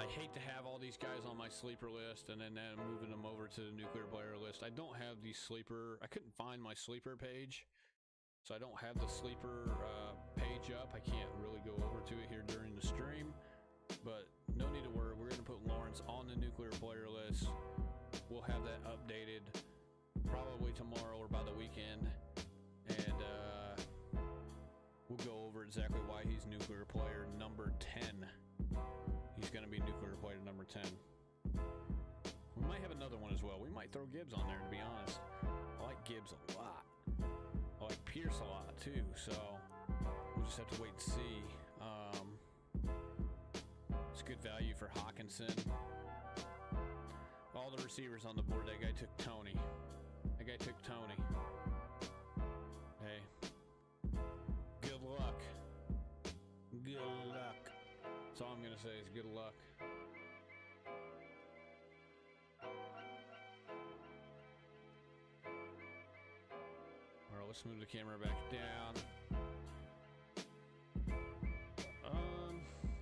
I hate to have all these guys on my sleeper list and then moving them over to the nuclear player list. I don't have the sleeper. I couldn't find my sleeper page, so I don't have the sleeper page up. I can't really go over to it here during the stream. But no need to worry. We're going to put Lawrence on the nuclear player list. We'll have that updated probably tomorrow or by the weekend. And we'll go over exactly why he's nuclear player number 10. He's going to be nuclear player number 10. We might have another one as well. We might throw Gibbs on there, to be honest. I like Gibbs a lot. I like Pierce a lot, too. So we'll just have to wait and see. It's good value for Hawkinson. All the receivers on the board. That guy took Tony. Hey. Good luck. That's all I'm going to say is good luck. All right, let's move the camera back down.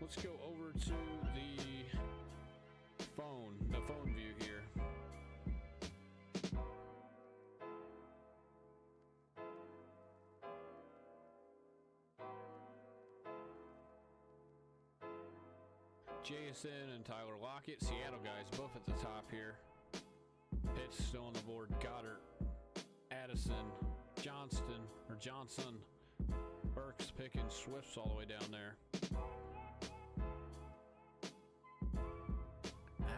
Let's go over to the phone view here. JSN and Tyler Lockett, Seattle guys, both at the top here. Pitts still on the board. Goddard, Addison, Johnson, Burks, Pickens, Swift's all the way down there.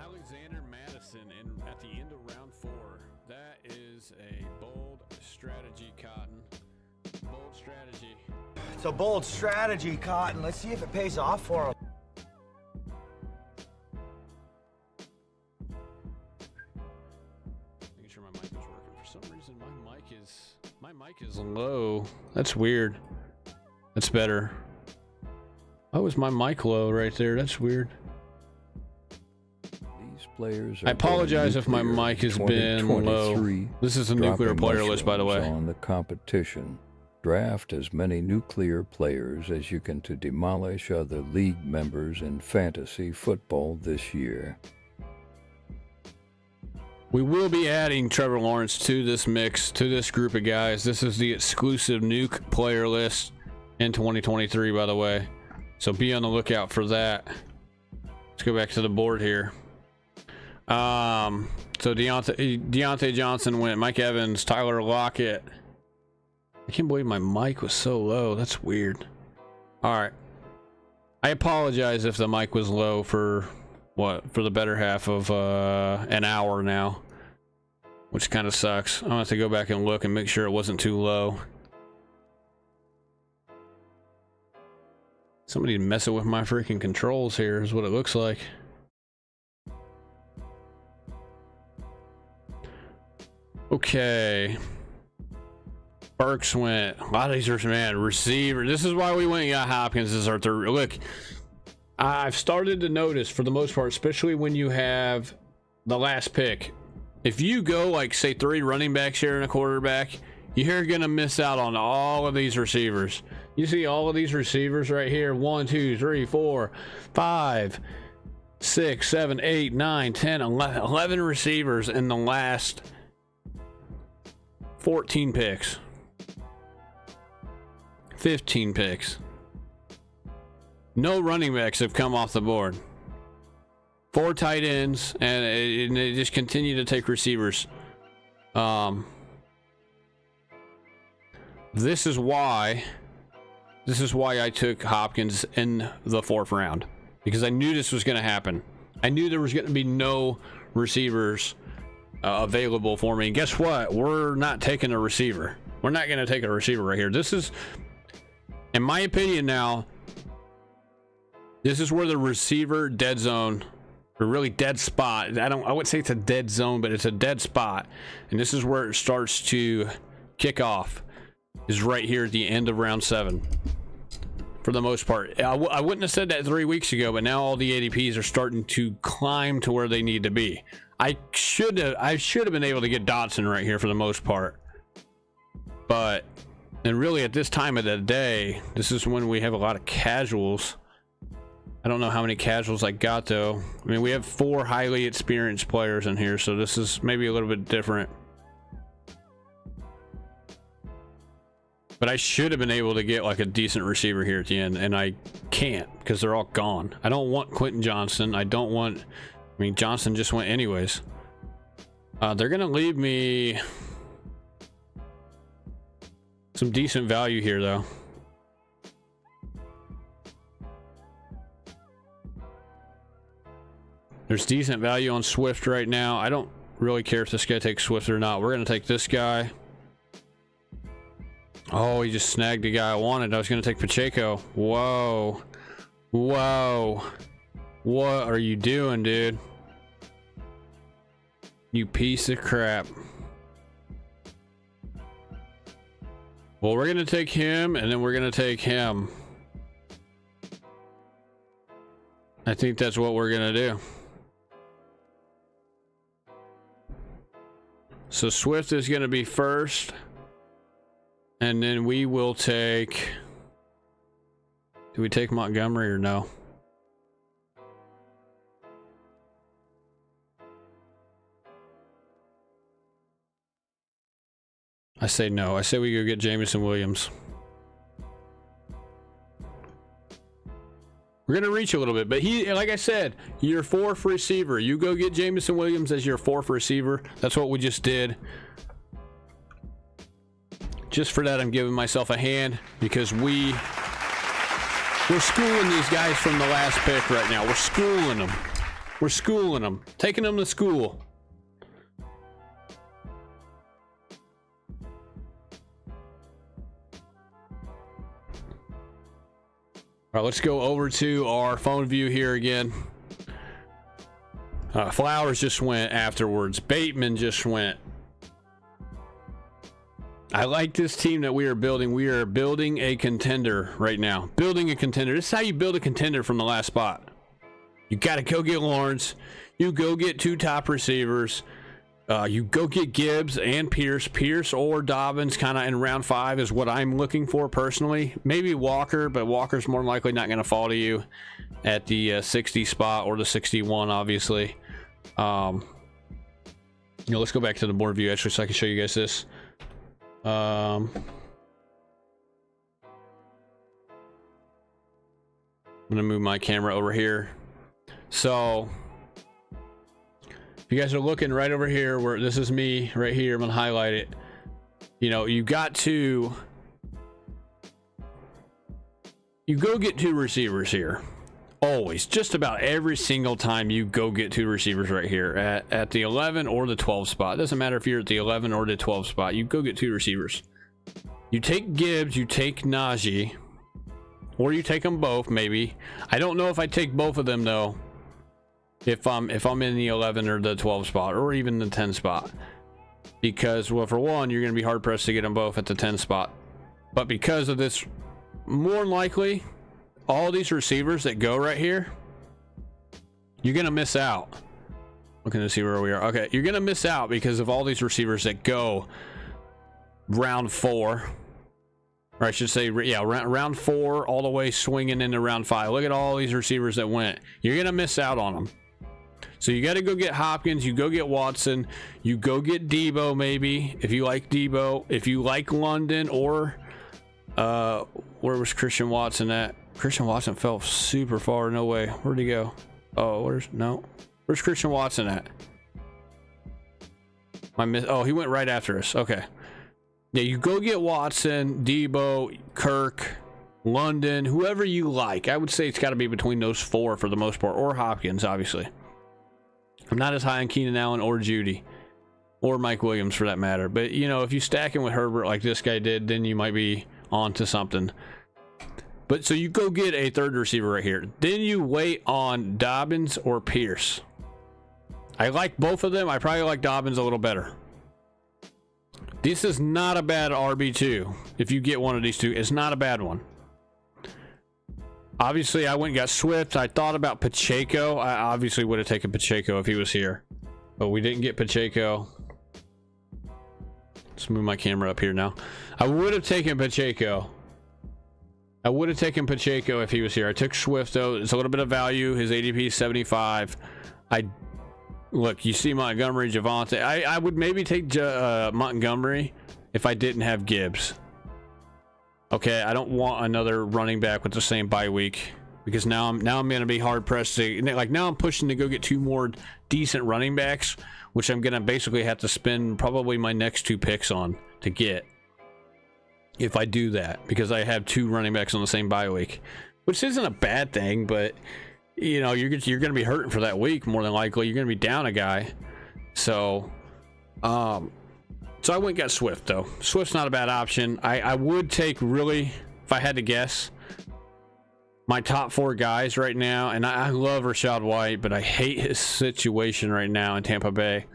Alexander Madison at the end of round 4. That is a bold strategy, Cotton. Bold strategy. It's a bold strategy, Cotton. Let's see if it pays off for him. Making sure my mic is working. For some reason, my mic is low. That's weird. That's better. Oh, is my mic low right there? That's weird. These players I apologize if my mic has been low. This is a nuclear player list, by the way. On the competition, draft as many nuclear players as you can to demolish other league members in fantasy football this year. We will be adding Trevor Lawrence to this mix, to this group of guys. This is the exclusive nuke player list in 2023, by the way. So be on the lookout for that. Let's go back to the board here. So Deontay Johnson went, Mike Evans, Tyler Lockett. I can't believe my mic was so low. That's weird. All right. I apologize if the mic was low for the better half of an hour now, which kind of sucks. I'm gonna have to go back and look and make sure it wasn't too low. Somebody's messing with my freaking controls here is what it looks like. Okay. Burks went. A lot of these are, man, receiver. This is why we went and got Hopkins as our third. Look, I've started to notice for the most part, especially when you have the last pick, if you go like say 3 running backs here and a quarterback, you're gonna miss out on all of these receivers. You see all of these receivers right here, 1, 2, 3, 4, 5, 6, 7, 8, 9, 10, 11 receivers in the last 14 picks, 15 picks. No running backs have come off the board. 4 tight ends, and they just continue to take receivers. This is why I took Hopkins in the 4th round, because I knew this was going to happen. I knew there was going to be no receivers available for me. And guess what? We're not taking a receiver. We're not going to take a receiver right here. This is, in my opinion now, this is where the receiver dead zone, or really dead spot. I wouldn't say it's a dead zone, but it's a dead spot. And this is where it starts to kick off, is right here at the end of round 7. For the most part, I wouldn't have said that 3 weeks ago, but now all the ADPs are starting to climb to where they need to be. I should have been able to get Dotson right here for the most part, but and really at this time of the day, this is when we have a lot of casuals. I don't know how many casuals I got though. I mean, we have 4 highly experienced players in here, so this is maybe a little bit different. But I should have been able to get like a decent receiver here at the end, and I can't because they're all gone. I don't want Quentin Johnson. I mean, Johnson just went anyways. They're going to leave me some decent value here, though. There's decent value on Swift right now. I don't really care if this guy takes Swift or not. We're going to take this guy. Oh, he just snagged the guy I wanted. I was going to take Pacheco. Whoa. Whoa. What are you doing, dude? You piece of crap. Well, we're going to take him, and then we're going to take him. I think that's what we're going to do. So Swift is going to be first. And then we will take... Do we take Montgomery or no? I say no. I say we go get Jameson Williams. We're going to reach a little bit, but he, like I said, your 4th receiver. You go get Jameson Williams as your 4th receiver. That's what we just did. Just for that, I'm giving myself a hand because we're schooling these guys from the last pick right now. We're schooling them. We're schooling them. Taking them to school. All right, let's go over to our phone view here again. Flowers just went afterwards. Bateman just went. I like this team that we are building. We are building a contender right now. Building a contender. This is how you build a contender from the last spot. You got to go get Lawrence. You go get 2 top receivers. You go get Gibbs and Pierce. Pierce or Dobbins kind of in round 5 is what I'm looking for personally. Maybe Walker, but Walker's more than likely not going to fall to you at the 60 spot or the 61, obviously. Let's go back to the board view actually so I can show you guys this. I'm gonna move my camera over here. So if you guys are looking right over here, where this is me right here, I'm gonna highlight it. You go get 2 receivers here. Always, just about every single time you go get 2 receivers right here at the 11 or the 12 spot. Doesn't matter if you're at the 11 or the 12 spot. You go get 2 receivers. You take Gibbs, you take Najee, or you take them both. Maybe I don't know if I take both of them though. If I'm in the 11 or the 12 spot or even the 10 spot, because well, for one, you're going to be hard pressed to get them both at the 10 spot. But because of this, more than likely, all these receivers that go right here, you're going to miss out. Looking to see where we are. Okay, you're going to miss out because of all these receivers that go round 4. Or I should say, yeah, round 4 all the way swinging into round 5. Look at all these receivers that went. You're going to miss out on them. So you got to go get Hopkins. You go get Watson. You go get Debo maybe, if you like Debo. If you like London or... where was Christian Watson at? Christian Watson fell super far. No way. Where'd he go? Oh, where's Christian Watson at? Oh, he went right after us. Okay. Yeah, you go get Watson, Debo, Kirk, London, whoever you like. I would say it's got to be between those 4 for the most part, or Hopkins, obviously. I'm not as high on Keenan Allen or Judy, or Mike Williams for that matter. But, if you stack him with Herbert like this guy did, then you might be on to something. But so you go get a 3rd receiver right here. Then you wait on Dobbins or Pierce. I like both of them. I probably like Dobbins a little better. This is not a bad RB2. If you get one of these 2, it's not a bad one. Obviously, I went and got Swift. I thought about Pacheco. I obviously would have taken Pacheco if he was here. But we didn't get Pacheco. Let's move my camera up here now. I would have taken Pacheco. If he was here. I took Swift though. It's a little bit of value. His ADP is 75. Look, you see Montgomery, Javonte. I would maybe take Montgomery if I didn't have Gibbs. Okay, I don't want another running back with the same bye week, because now I'm going to be hard pressed to, now I'm pushing to go get 2 more decent running backs, which I'm going to basically have to spend probably my next 2 picks on to get. If I do that, because I have 2 running backs on the same bye week, which isn't a bad thing, but you're going to be hurting for that week more than likely. You're going to be down a guy. So I went and got Swift though. Swift's not a bad option. I would take, really, if I had to guess, my top 4 guys right now, and I love Rachaad White, but I hate his situation right now in Tampa Bay.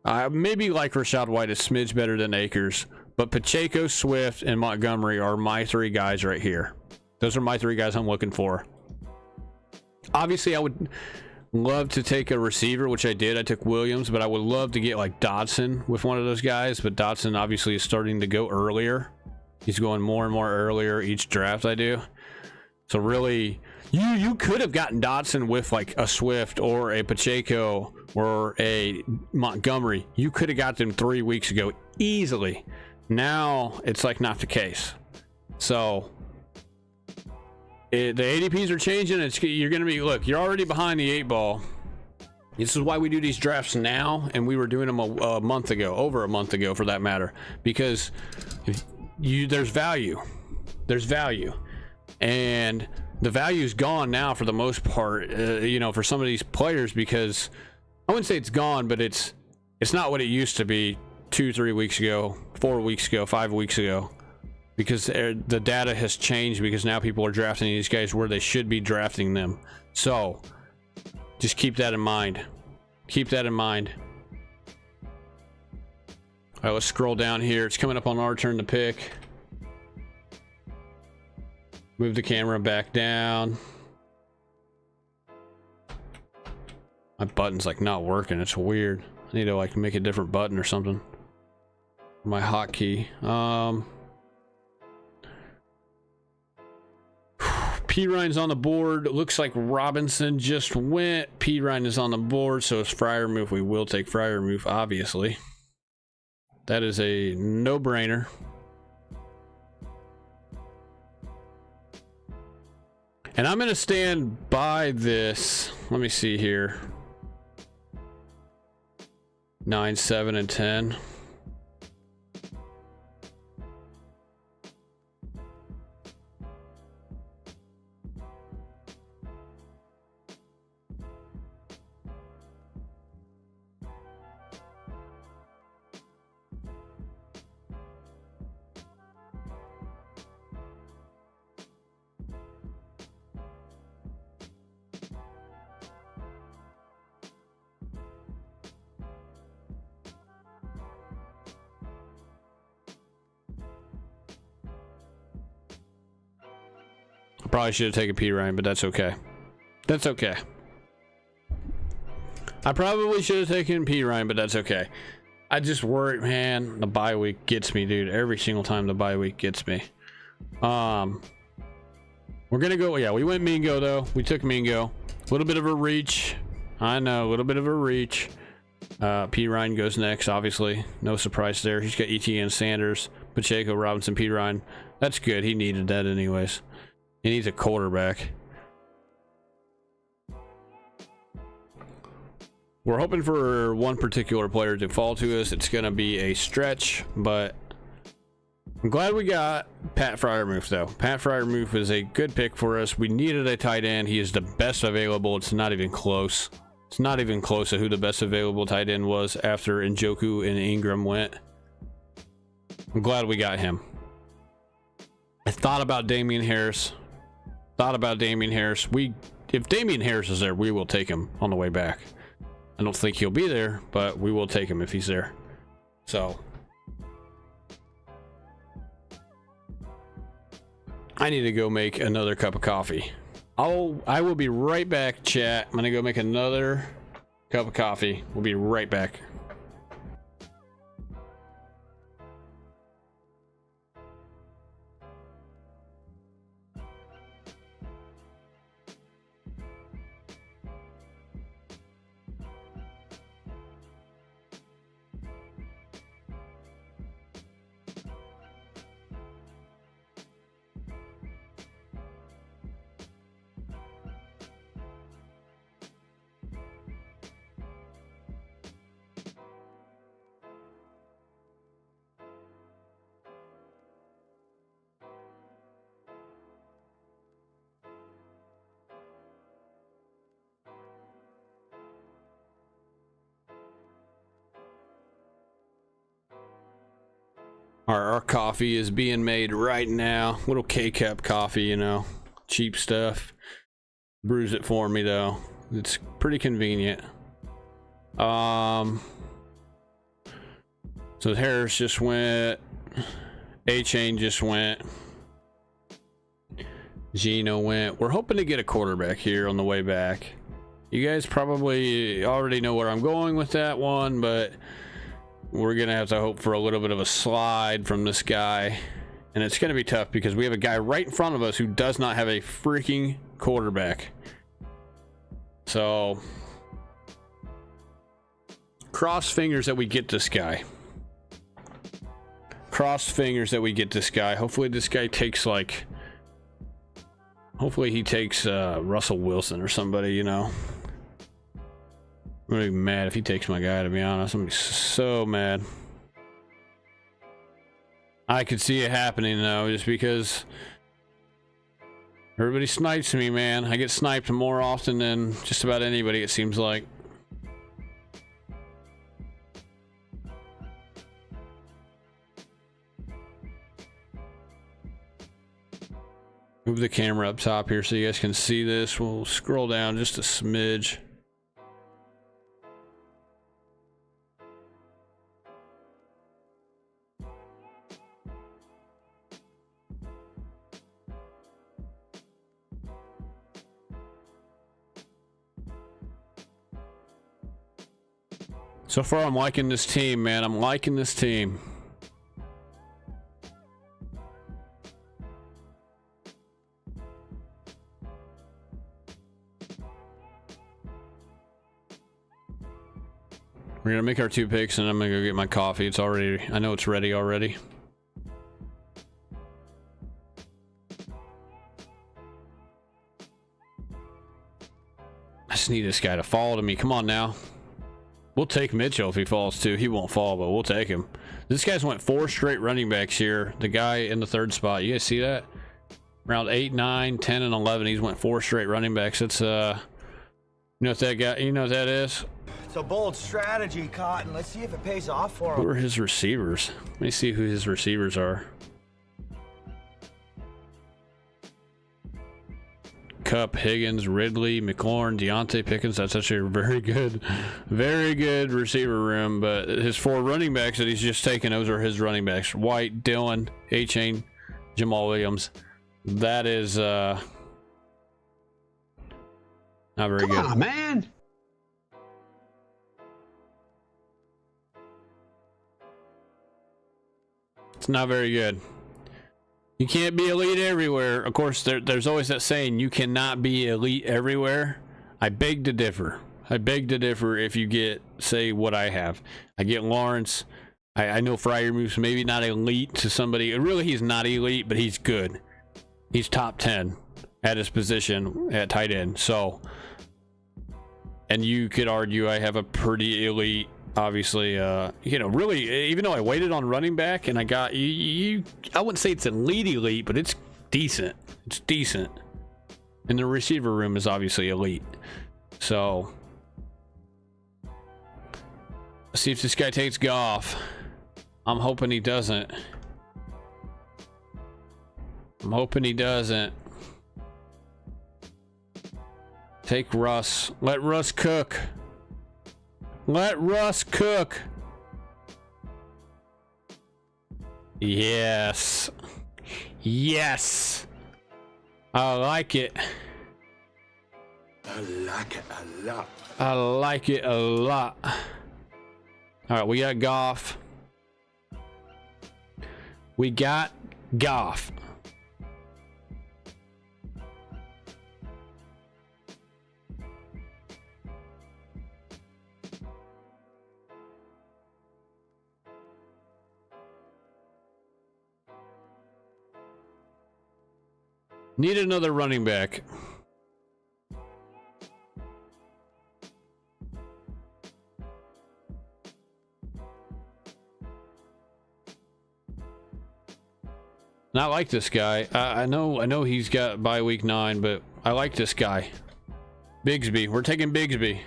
I maybe like Rachaad White a smidge better than Akers. But Pacheco, Swift, and Montgomery are my 3 guys right here. Those are my 3 guys I'm looking for. Obviously, I would love to take a receiver, which I did. I took Williams, but I would love to get like Dotson with one of those guys. But Dotson obviously is starting to go earlier. He's going more and more earlier each draft I do. So really, you could have gotten Dotson with like a Swift or a Pacheco or a Montgomery. You could have got them 3 weeks ago easily. Now it's like not the case. So the ADPs are changing. You're going to be, look, you're already behind the 8 ball. This is why we do these drafts now, and we were doing them a month ago, over a month ago for that matter, because there's value. There's value, and the value's gone now for the most part. For some of these players, because I wouldn't say it's gone, but it's not what it used to be 2-3 weeks ago, 4 weeks ago, 5 weeks ago, because the data has changed, because now people are drafting these guys where they should be drafting them. So just keep that in mind. For All right, let's scroll down here. It's coming up on our turn to pick. Move the camera back down. My button's like not working. It's weird. I need to like make a different button or something. My hotkey. P. Ryan's on the board. It looks like Robinson just went. P. Ryan is on the board, so it's Freiermuth. We will take Freiermuth, obviously. That is a no-brainer. And I'm going to stand by this. Let me see here. 9, 7, and 10. Probably should have taken P. Ryan, but that's okay. That's okay. I probably should have taken P. Ryan, but that's okay. I just worry, man. The bye week gets me, dude. Every single time the bye week gets me. We're gonna go. Yeah, we went Mingo though. We took Mingo. A little bit of a reach. I know, a little bit of a reach. P. Ryan goes next, obviously. No surprise there. He's got ETN, Sanders, Pacheco, Robinson, P. Ryan. That's good. He needed that anyways. He needs a quarterback. We're hoping for one particular player to fall to us. It's going to be a stretch, but I'm glad we got Pat Freiermuth, though. Pat Freiermuth is a good pick for us. We needed a tight end. He is the best available. It's not even close. It's not even close to who the best available tight end was after Njoku and Ingram went. I'm glad we got him. I thought about Damian Harris. If Damian Harris is there, we will take him on the way back. I don't think he'll be there, but we will take him if he's there. So I need to go make another cup of coffee. I will be right back, chat. I'm gonna go make another cup of coffee. We'll be right back. Our coffee is being made right now. Little K-Cup coffee, you know. Cheap stuff. Brews it for me, though. It's pretty convenient. So Harris just went. A-Chain just went. Gino went. We're hoping to get a quarterback here on the way back. You guys probably already know where I'm going with that one, but we're going to have to hope for a little bit of a slide from this guy. And it's going to be tough because we have a guy right in front of us who does not have a freaking quarterback. So, cross fingers that we get this guy. Cross fingers that we get this guy. Hopefully this guy takes like... Hopefully he takes Russell Wilson or somebody, you know. I'm gonna be mad if he takes my guy, to be honest. I'm gonna be so mad. I could see it happening though, just because everybody snipes me, man. I get sniped more often than just about anybody, it seems like. Move the camera up top here so you guys can see this. We'll scroll down just a smidge. So far, I'm liking this team, man. I'm liking this team. We're gonna make our 2 picks, and I'm gonna go get my coffee. It's already, I know it's ready already. I just need this guy to fall to me. Come on now. We'll take Mitchell if he falls too. He won't fall, but we'll take him. This guy's went 4 straight running backs here. The guy in the 3rd spot. You guys see that? Round 8, 9, 10, and 11. He's went 4 straight running backs. It's you know what that guy? You know what that is? It's a bold strategy, Cotton. Let's see if it pays off for him. Who are his receivers? Let me see who his receivers are. Cup, Higgins, Ridley, McLaurin, Deontay, Pickens. That's actually a very good receiver room. But his 4 running backs that he's just taken, those are his running backs. White, Dillon, A-Chain, Jamal Williams. That is not very good. Come on, man. It's not very good. You can't be elite everywhere. Of course, there's always that saying, you cannot be elite everywhere. I beg to differ. I beg to differ if you get, say, what I have. I get Lawrence. I know Freiermuth's maybe not elite to somebody. Really, he's not elite, but he's good. He's top 10 at his position at tight end. So, and you could argue I have a pretty elite, obviously, you know, really, even though I waited on running back and I got I wouldn't say it's elite, but it's decent. It's decent. And the receiver room is obviously elite. So, let's see if this guy takes Goff. I'm hoping he doesn't. I'm hoping he doesn't. Take Russ. Let Russ cook. Let Russ cook. Yes. Yes. I like it. I like it a lot. I like it a lot. All right, we got Goff. We got Goff. Need another running back. Not like this guy. I know he's got by week 9, but I like this guy. Bigsby. We're taking Bigsby.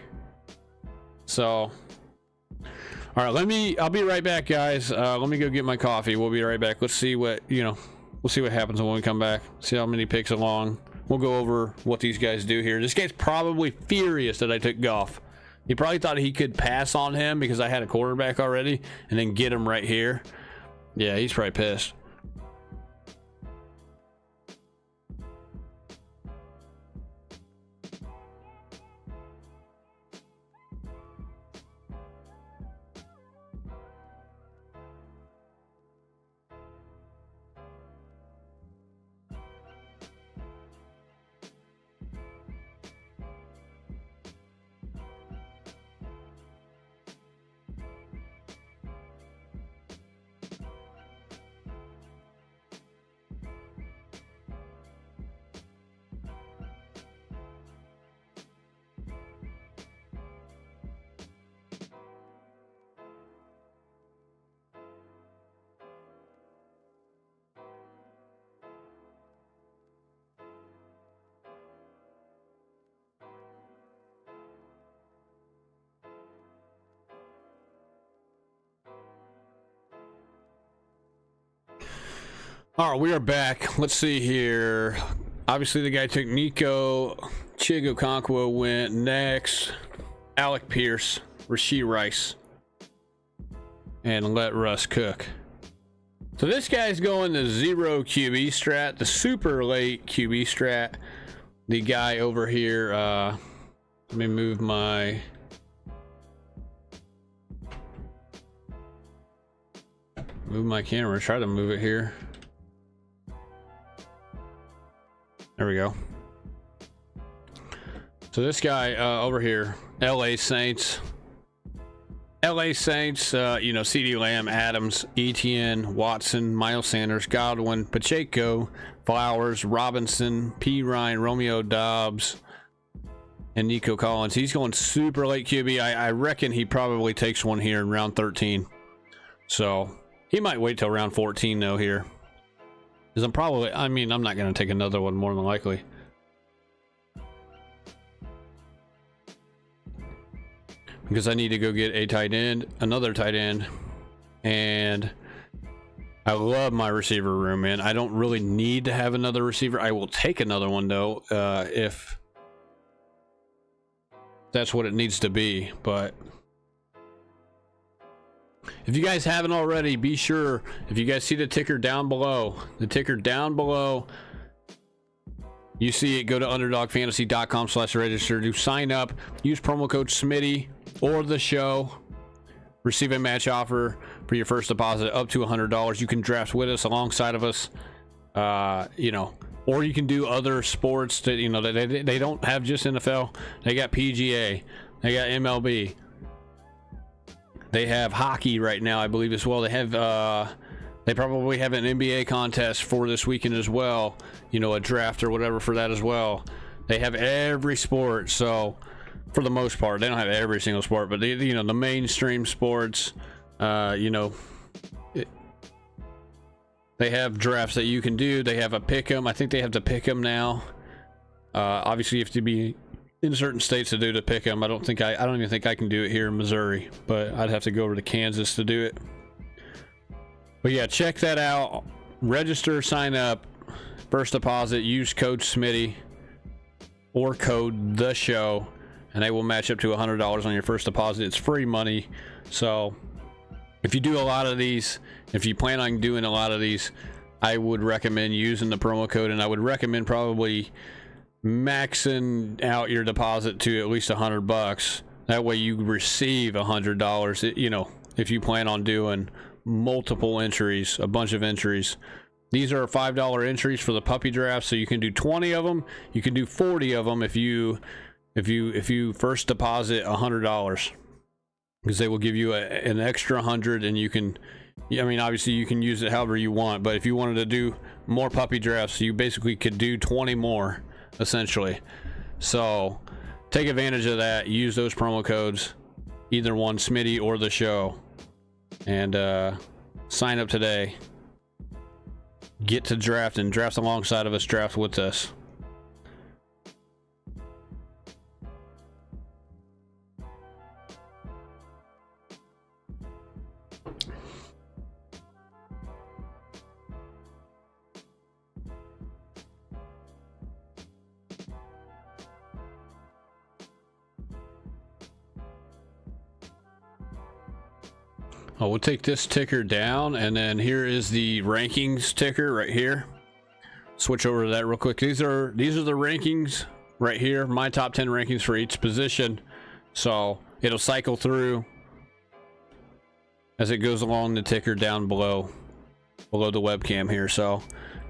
So, all right, I'll be right back, guys. Let me go get my coffee. We'll be right back. Let's see what, we'll see what happens when we come back. See how many picks along. We'll go over what these guys do here. This guy's probably furious that I took Goff. He probably thought he could pass on him because I had a quarterback already and then get him right here. Yeah, he's probably pissed. All right, we are back. Let's see here. Obviously, the guy took Nico. Chigokonkwo went next. Alec Pierce, Rashee Rice, and let Russ cook. So this guy's going the 0 QB strat, the super late QB strat. The guy over here, let me move my move my camera. Try to move it here. There we go. So this guy over here, LA Saints. LA Saints, you know, CeeDee Lamb, Adams, Etienne, Watson, Miles Sanders, Godwin, Pacheco, Flowers, Robinson, P. Ryan, Romeo Dobbs, and Nico Collins. He's going super late QB. I reckon he probably takes one here in round 13. So he might wait till round 14 though here. Because I'm not going to take another one more than likely. Because I need to go get a tight end, another tight end, and I love my receiver room, man. I don't really need to have another receiver. I will take another one though, if that's what it needs to be. But if you guys haven't already, be sure, if you guys see the ticker down below, you see it, go to underdogfantasy.com/register to sign up, use promo code Smitty or the show, receive a match offer for your first deposit up to $100. You can draft with us, alongside of us, you know, or you can do other sports that, you know, they don't have just NFL. They got PGA, they got MLB, they have hockey right now, I believe, as well. They have they probably have an NBA contest for this weekend as well, you know, a draft or whatever for that as well. They have every sport. So for the most part, they don't have every single sport, but they, you know, the mainstream sports, you know, they have drafts that you can do. They have a pick 'em. I think they have to pick 'em now. Obviously you have to be in certain states to do the pick 'em. I don't even think I can do it here in Missouri, but I'd have to go over to Kansas to do it. But yeah, check that out. Register, sign up, first deposit, use code Smitty or code the show, and they will match up to $100 on your first deposit. It's free money. So if you do a lot of these, if you plan on doing a lot of these, I would recommend using the promo code, and I would recommend probably maxing out your deposit to at least $100. That way you receive $100, you know, if you plan on doing multiple entries, a bunch of entries. These are $5 entries for the puppy draft, so you can do 20 of them. You can do 40 of them if you first deposit $100, because they will give you an extra 100, and you can, I mean, obviously you can use it however you want, but if you wanted to do more puppy drafts, you basically could do 20 more essentially. So take advantage of that. Use those promo codes, either one, Smitty or the show, and sign up today. Get to draft and draft alongside of us, draft with us. Oh, we'll take this ticker down, and then here is the rankings ticker right here. Switch over to that real quick. These are the rankings right here, my top 10 rankings for each position. So it'll cycle through as it goes along the ticker down below the webcam here. So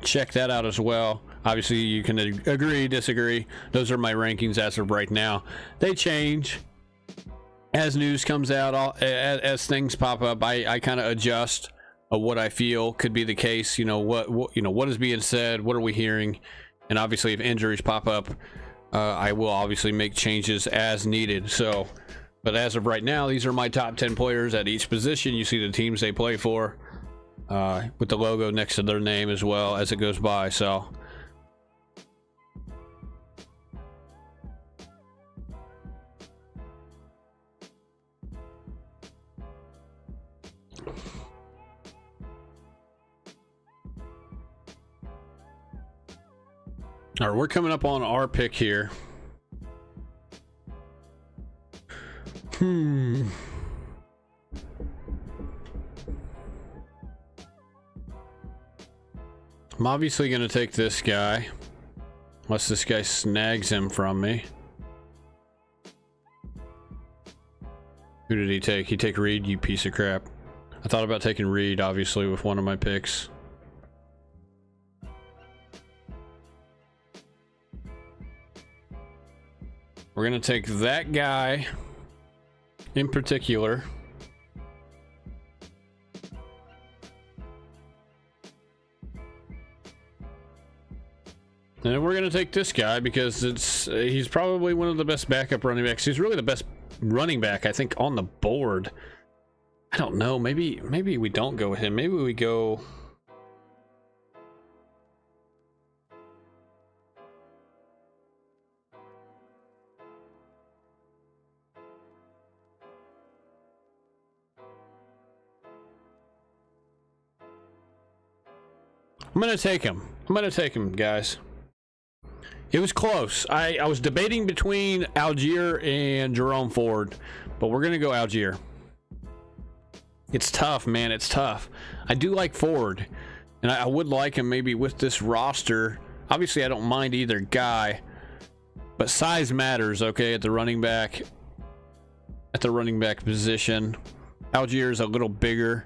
check that out as well. Obviously you can agree, disagree. Those are my rankings as of right now. They change as news comes out, as things pop up. I kind of adjust what I feel could be the case. You know, what is being said, what are we hearing, and obviously if injuries pop up, I will obviously make changes as needed. So, but as of right now, these are my top 10 players at each position. You see the teams they play for, with the logo next to their name as well as it goes by. So all right, we're coming up on our pick here. I'm obviously going to take this guy, unless this guy snags him from me. Who did he take? He took Reed, you piece of crap. I thought about taking Reed, obviously, with one of my picks. We're going to take that guy in particular. And we're going to take this guy because he's probably one of the best backup running backs. He's really the best running back, I think, on the board. I don't know. Maybe we don't go with him. Maybe we go... I'm going to take him. I'm going to take him, guys. It was close. I was debating between Algier and Jerome Ford, but we're going to go Algier. It's tough, man. It's tough. I do like Ford, and I would like him maybe with this roster. Obviously, I don't mind either guy, but size matters, okay, at the running back position. Algier is a little bigger.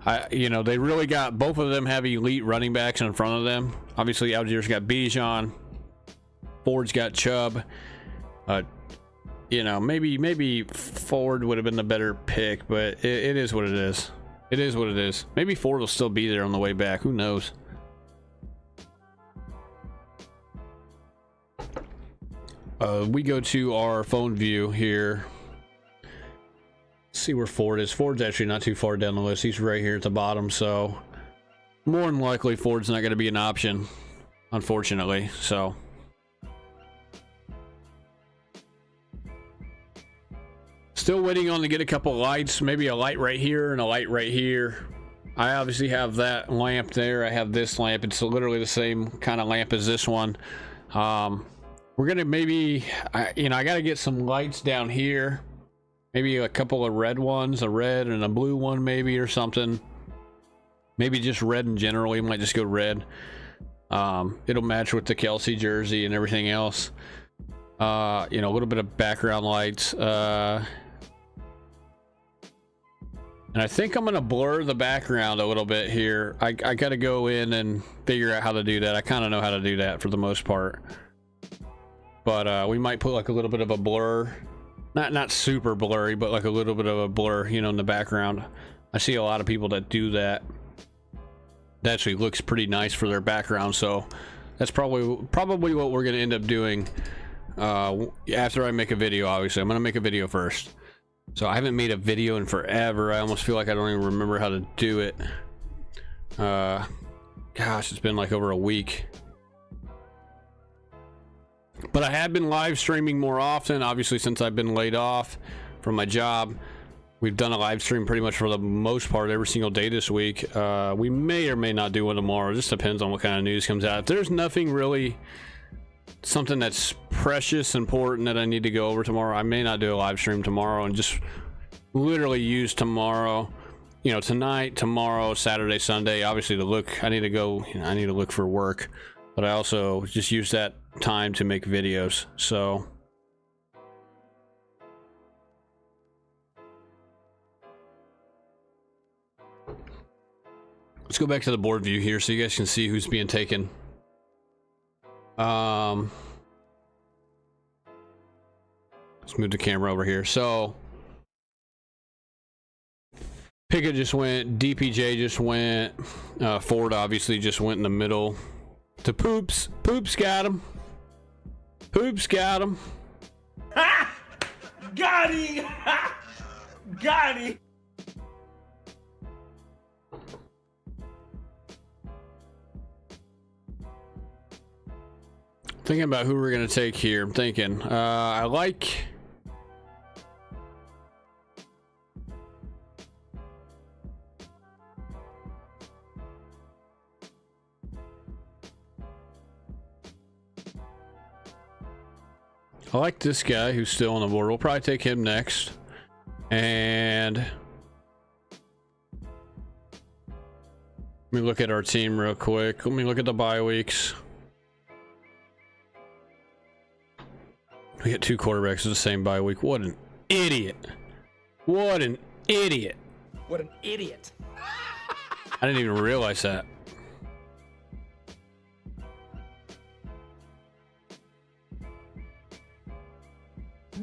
They really got, both of them have elite running backs in front of them. Obviously, Algier's got Bijan. Ford's got Chubb. Maybe Ford would have been the better pick, but it is what it is. It is what it is. Maybe Ford will still be there on the way back. Who knows? We go to our phone view here. Let's see where Ford is. Ford's actually not too far down the list. He's right here at the bottom, so more than likely Ford's not going to be an option, unfortunately. So still waiting on to get a couple lights, maybe a light right here and a light right here. I obviously have that lamp there. I have this lamp. It's literally the same kind of lamp as this one. We're gonna maybe, I gotta get some lights down here. Maybe a couple of red ones, a red and a blue one maybe, or something. Maybe just red in general. We might just go red. It'll match with the Kelsey jersey and everything else. A little bit of background lights. And I think I'm going to blur the background a little bit here. I got to go in and figure out how to do that. I kind of know how to do that for the most part. But we might put like a little bit of a blur. Not super blurry, but like a little bit of a blur, in the background. I see a lot of people that do that. That actually looks pretty nice for their background. So that's probably what we're going to end up doing after I make a video, obviously. I'm going to make a video first. So I haven't made a video in forever. I almost feel like I don't even remember how to do it. Gosh, it's been like over a week. But I have been live streaming more often, obviously, since I've been laid off from my job. We've done a live stream pretty much for the most part every single day this week. We may or may not do one tomorrow. It just depends on what kind of news comes out. If there's nothing really, something that's precious, important that I need to go over tomorrow, I may not do a live stream tomorrow and just literally use tomorrow, tonight, tomorrow, Saturday, Sunday, obviously to look. I need to go, I need to look for work, but I also just use that time to make videos. So let's go back to the board view here so you guys can see who's being taken. Let's move the camera over here. So Pickett just went, DPJ just went, Ford obviously just went in the middle to Poops. Poops got him. Poops got him. Ha! Got him! Ha! Got him! Thinking about who we're gonna take here. I'm thinking, I like this guy who's still on the board. We'll probably take him next. And let me look at our team real quick. Let me look at the bye weeks. We get two quarterbacks in the same bye week. What an idiot. What an idiot. What an idiot. I didn't even realize that.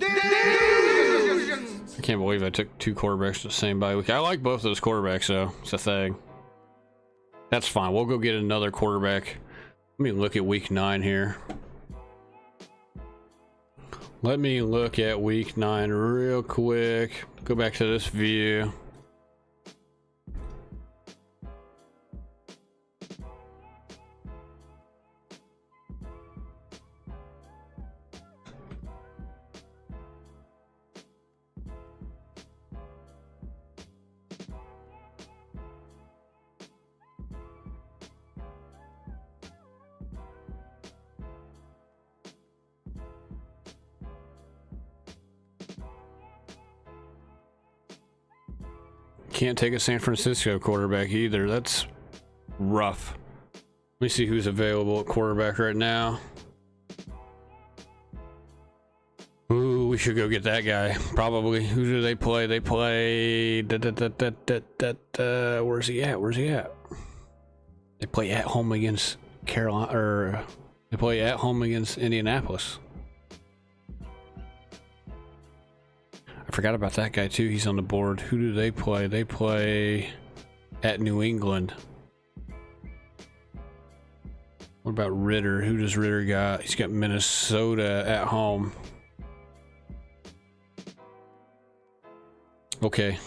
I can't believe I took 2 quarterbacks the same bye week. I like both of those quarterbacks, though. It's a thing. That's fine. We'll go get another quarterback. Let me look at week 9 here. Let me look at week 9 real quick. Go back to this view. Can't take a San Francisco quarterback either. That's rough. Let me see who's available at quarterback right now. Ooh, we should go get that guy. Probably. Who do they play? They play... Where's he at? Where's he at? They play at home against Carolina... Or... They play at home against Indianapolis. I forgot about that guy too. He's on the board. Who do they play? They play at New England. What about Ritter? Who does Ritter got? He's got Minnesota at home. Okay.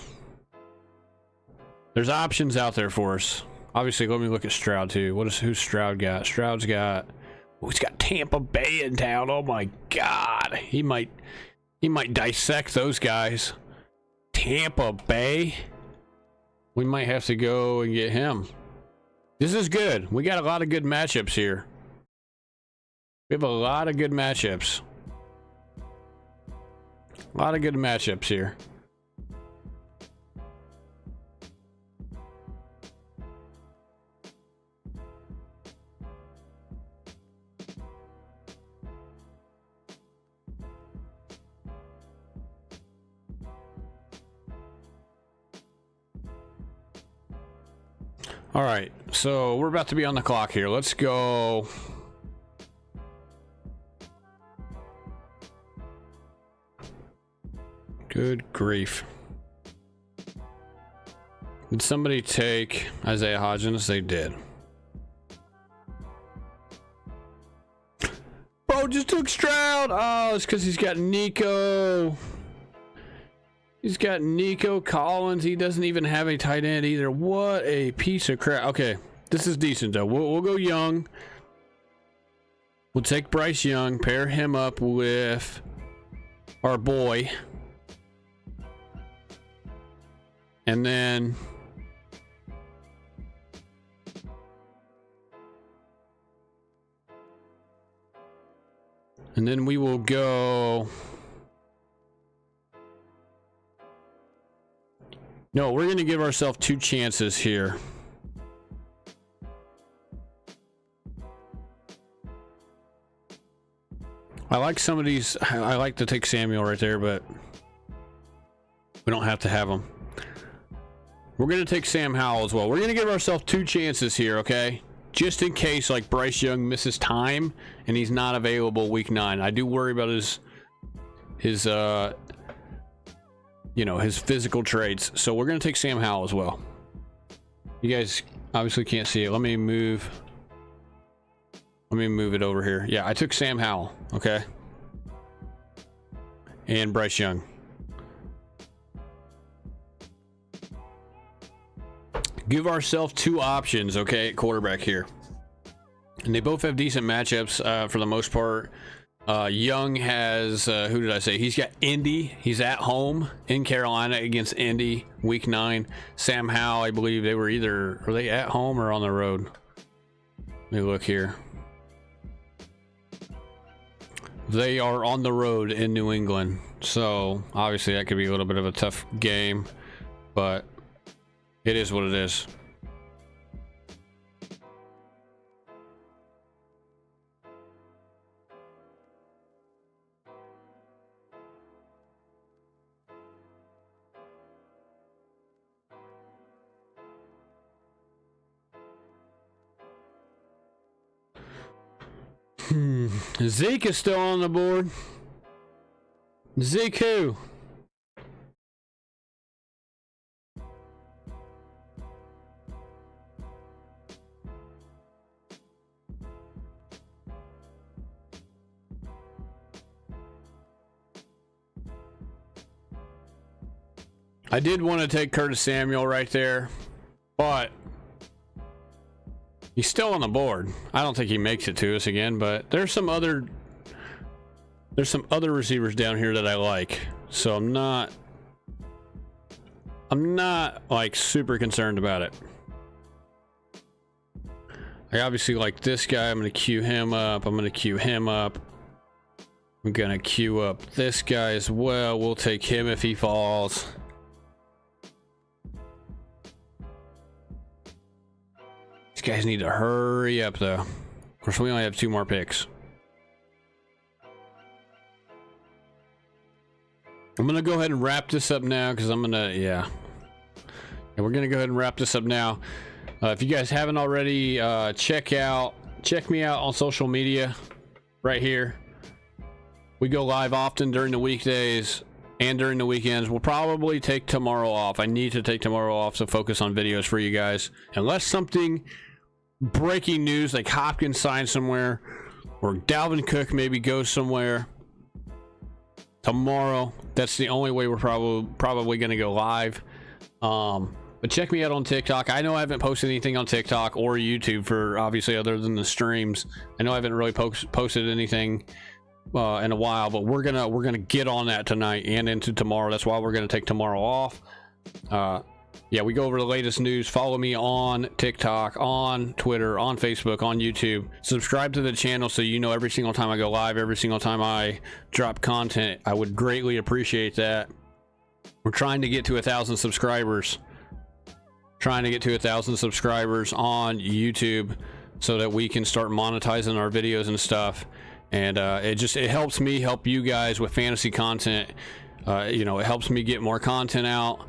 There's options out there for us. Obviously, let me look at Stroud too. Who's Stroud got? Stroud's got... Oh, he's got Tampa Bay in town. Oh my God. He might dissect those guys. Tampa Bay. We might have to go and get him. This is good. We got a lot of good matchups here. We have a lot of good matchups. A lot of good matchups here. All right, so we're about to be on the clock here. Let's go. Good grief. Did somebody take Isaiah Hodgins? They did. Bro just took Stroud. Oh, it's because he's got Nico. He's got Nico Collins. He doesn't even have a tight end either. What a piece of crap. Okay, this is decent though. We'll go Young. We'll take Bryce Young, pair him up with our boy. And then we will go. No, we're going to give ourselves 2 chances here. I like some of these. I like to take Samuel right there, but we don't have to have him. We're going to take Sam Howell as well. We're going to give ourselves 2 chances here, okay? Just in case, like, Bryce Young misses time and he's not available week 9. I do worry about his physical traits. So we're going to take Sam Howell as well. You guys obviously can't see it. Let me move it over here. Yeah, I took Sam Howell, okay? And Bryce Young. Give ourselves 2 options, okay, at quarterback here. And they both have decent matchups for the most part. Young has, who did I say? He's got Indy. He's at home in Carolina against Indy, week 9. Sam Howell, I believe they were are they at home or on the road? Let me look here. They are on the road in New England. So, obviously, that could be a little bit of a tough game. But it is what it is. Zeke is still on the board. Zeke who? I did want to take Curtis Samuel right there, but he's still on the board. I don't think he makes it to us again, but there's some other receivers down here that I like. So I'm not like super concerned about it. I obviously like this guy. I'm going to queue him up. I'm going to queue him up. I'm going to queue up this guy as well. We'll take him if he falls. These guys need to hurry up, though. Of course, we only have 2 more picks. I'm going to go ahead and wrap this up now because I'm going to, yeah, we're going to go ahead and wrap this up now. If you guys haven't already, check me out on social media right here. We go live often during the weekdays and during the weekends. We'll probably take tomorrow off. I need to take tomorrow off to focus on videos for you guys. Unless something breaking news like Hopkins signed somewhere or Dalvin Cook maybe goes somewhere tomorrow, that's the only way we're probably going to go live. But check me out on TikTok. I know I haven't posted anything on TikTok or YouTube for obviously other than the streams. I know I haven't really posted anything in a while, but we're gonna get on that tonight and into tomorrow. That's why we're gonna take tomorrow off. Yeah, we go over the latest news. Follow me on TikTok, on Twitter, on Facebook, on YouTube. Subscribe to the channel so you know every single time I go live, every single time I drop content. I would greatly appreciate that. We're trying to get to 1,000 subscribers. Trying to get to 1,000 subscribers on YouTube so that we can start monetizing our videos and stuff. And it helps me help you guys with fantasy content. It helps me get more content out.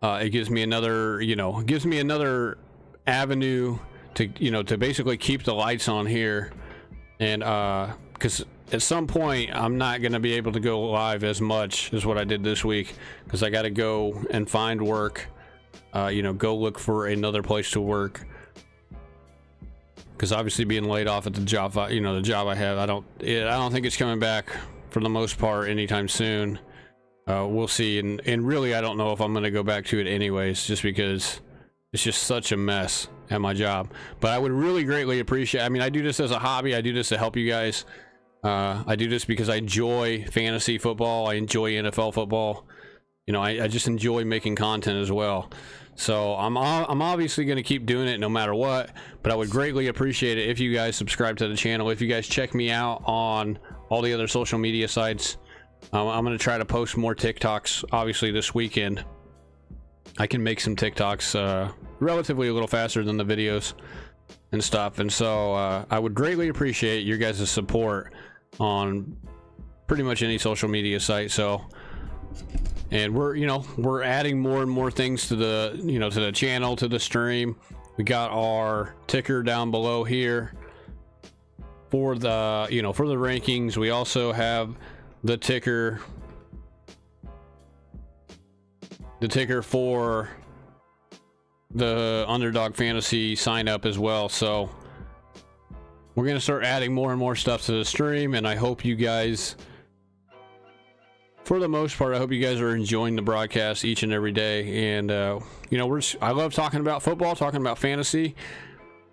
It gives me another avenue to basically keep the lights on here. And because at some point I'm not going to be able to go live as much as what I did this week because I got to go and find work. Go look for another place to work. Because obviously being laid off at the job, the job I have, I don't think it's coming back for the most part anytime soon. We'll see, and really I don't know if I'm going to go back to it anyways, just because it's just such a mess at my job. But I would really greatly appreciate. I mean, I do this as a hobby. I do this to help you guys. I do this because I enjoy fantasy football. I enjoy NFL football. I just enjoy making content as well. So I'm obviously going to keep doing it no matter what, but I would greatly appreciate it if you guys subscribe to the channel. If you guys check me out on all the other social media sites, I'm going to try to post more TikToks obviously this weekend. I can make some TikToks relatively a little faster than the videos and stuff, and so I would greatly appreciate your guys' support on pretty much any social media site. So, and we're adding more and more things to the to the channel, to the stream. We got our ticker down below here for the for the rankings. We also have the ticker for the Underdog Fantasy sign up as well. So we're gonna start adding more and more stuff to the stream, and I hope you guys, for the most part, I hope you guys are enjoying the broadcast each and every day. And I love talking about football, talking about fantasy,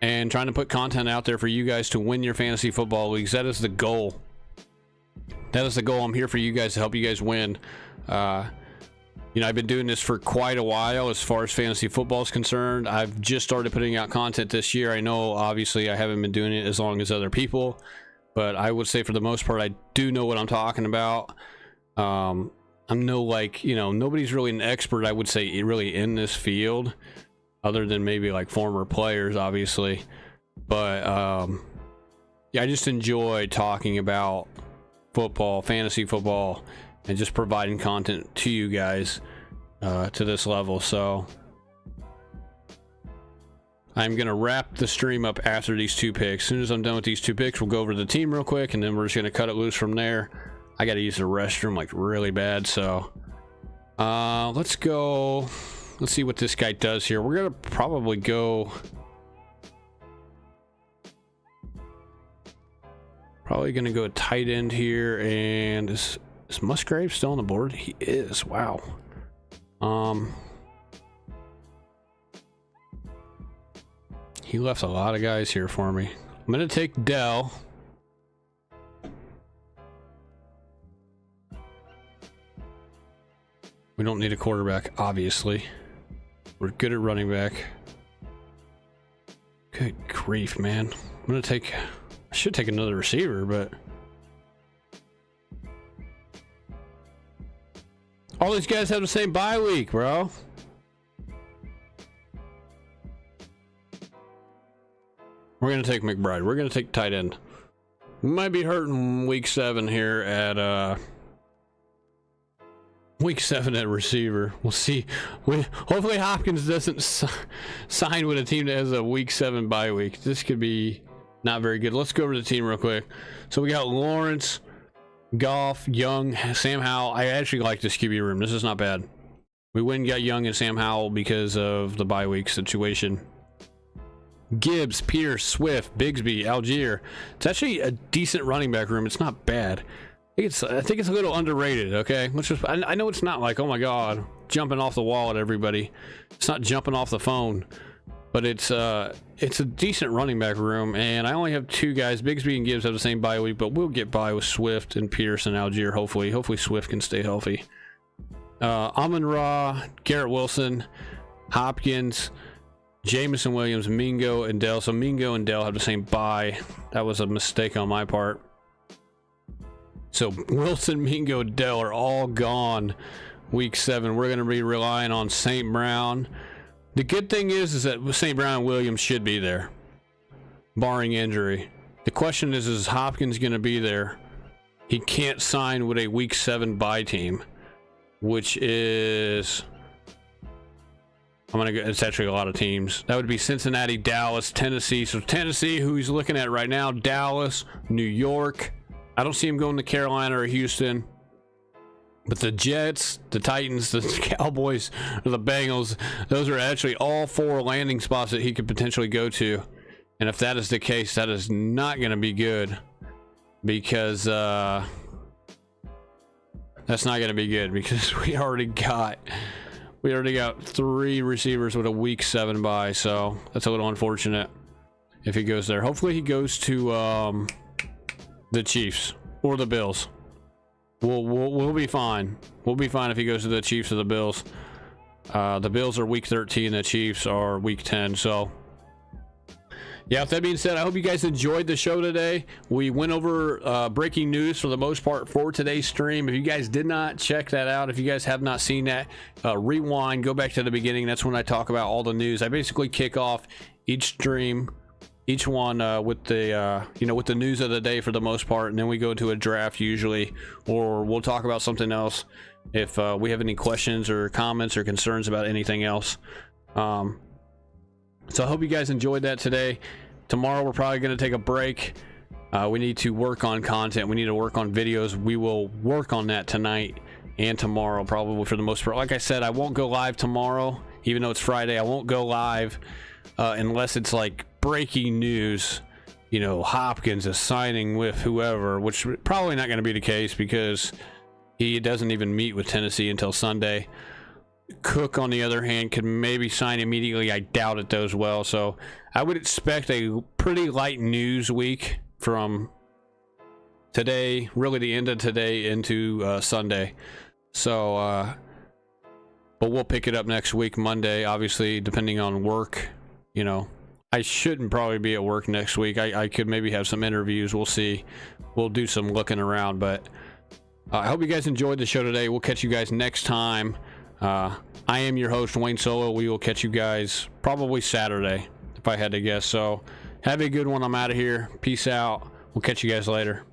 and trying to put content out there for you guys to win your fantasy football leagues. That is the goal. That is the goal. I'm here for you guys to help you guys win. I've been doing this for quite a while as far as fantasy football is concerned. I've just started putting out content this year. I know obviously I haven't been doing it as long as other people, but I would say for the most part I do know what I'm talking about. I'm nobody's really an expert, I would say, really in this field, other than maybe like former players, obviously. But I just enjoy talking about football, fantasy football, and just providing content to you guys to this level. So I'm going to wrap the stream up after these 2 picks. As soon as I'm done with these 2 picks, we'll go over the team real quick, and then we're just going to cut it loose from there. I got to use the restroom like really bad, so let's go. Let's see what this guy does here. We're going to probably go. Probably going to go tight end here. And is Musgrave still on the board? He is. Wow. He left a lot of guys here for me. I'm going to take Dell. We don't need a quarterback, obviously. We're good at running back. Good grief, man. I'm going to take... I should take another receiver, but... all these guys have the same bye week, bro. We're going to take McBride. We're going to take tight end. We might be hurting week 7 here at week 7 at receiver. We'll see. Hopefully Hopkins doesn't sign with a team that has a week 7 bye week. This could be not very good. Let's go over the team real quick. So we got Lawrence, Goff, Young, Sam Howell. I actually like this QB room. This is not bad. We went and got Young and Sam Howell because of the bye week situation. Gibbs, Pierce, Swift, Bigsby, Algier. It's actually a decent running back room. It's not bad. I think it's a little underrated, okay? I know it's not like, oh my god, jumping off the wall at everybody. It's not jumping off the phone. But it's a decent running back room, and I only have 2 guys. Bigsby and Gibbs have the same bye week, but we'll get by with Swift and Pierce and Algier, hopefully. Hopefully Swift can stay healthy. Amon-Ra, Garrett Wilson, Hopkins, Jameson Williams, Mingo, and Dell. So Mingo and Dell have the same bye. That was a mistake on my part. So Wilson, Mingo, Dell are all gone week 7. We're going to be relying on St. Brown. The good thing is that St. Brown and Williams should be there, barring injury. The question is Hopkins going to be there? He can't sign with a week 7 bye team, which is... it's actually a lot of teams. That would be Cincinnati, Dallas, Tennessee. So Tennessee, who he's looking at right now, Dallas, New York. I don't see him going to Carolina or Houston. But the Jets, the Titans, the Cowboys, the Bengals, those are actually all 4 landing spots that he could potentially go to. And if that is the case, that is not going to be good. Because that's not going to be good because we already got 3 receivers with a week 7 bye, so that's a little unfortunate if he goes there. Hopefully he goes to the Chiefs or the Bills. We'll be fine. We'll be fine if he goes to the Chiefs or the Bills. The Bills are week 13, the Chiefs are week 10. So yeah, with that being said, I hope you guys enjoyed the show today. We went over breaking news for the most part for today's stream. If you guys did not check that out, if you guys have not seen that, rewind, go back to the beginning. That's when I talk about all the news. I basically kick off each stream, each one with the with the news of the day for the most part, and then we go to a draft usually, or we'll talk about something else if we have any questions or comments or concerns about anything else. So I hope you guys enjoyed that today. Tomorrow we're probably going to take a break. We need to work on content. We need to work on videos. We will work on that tonight and tomorrow probably for the most part. Like I said, I won't go live tomorrow, even though it's Friday. I won't go live unless it's like breaking news. Hopkins is signing with whoever, which probably not going to be the case because he doesn't even meet with Tennessee until Sunday. Cook, on the other hand, could maybe sign immediately. I doubt it though as well. So I would expect a pretty light news week from today, really the end of today into Sunday. So, but we'll pick it up next week, Monday, obviously, depending on work. I shouldn't probably be at work next week. I could maybe have some interviews. We'll see. We'll do some looking around, but I hope you guys enjoyed the show today. We'll catch you guys next time. I am your host, Wayne Solo. We will catch you guys probably Saturday, if I had to guess. So have a good one. I'm out of here. Peace out. We'll catch you guys later.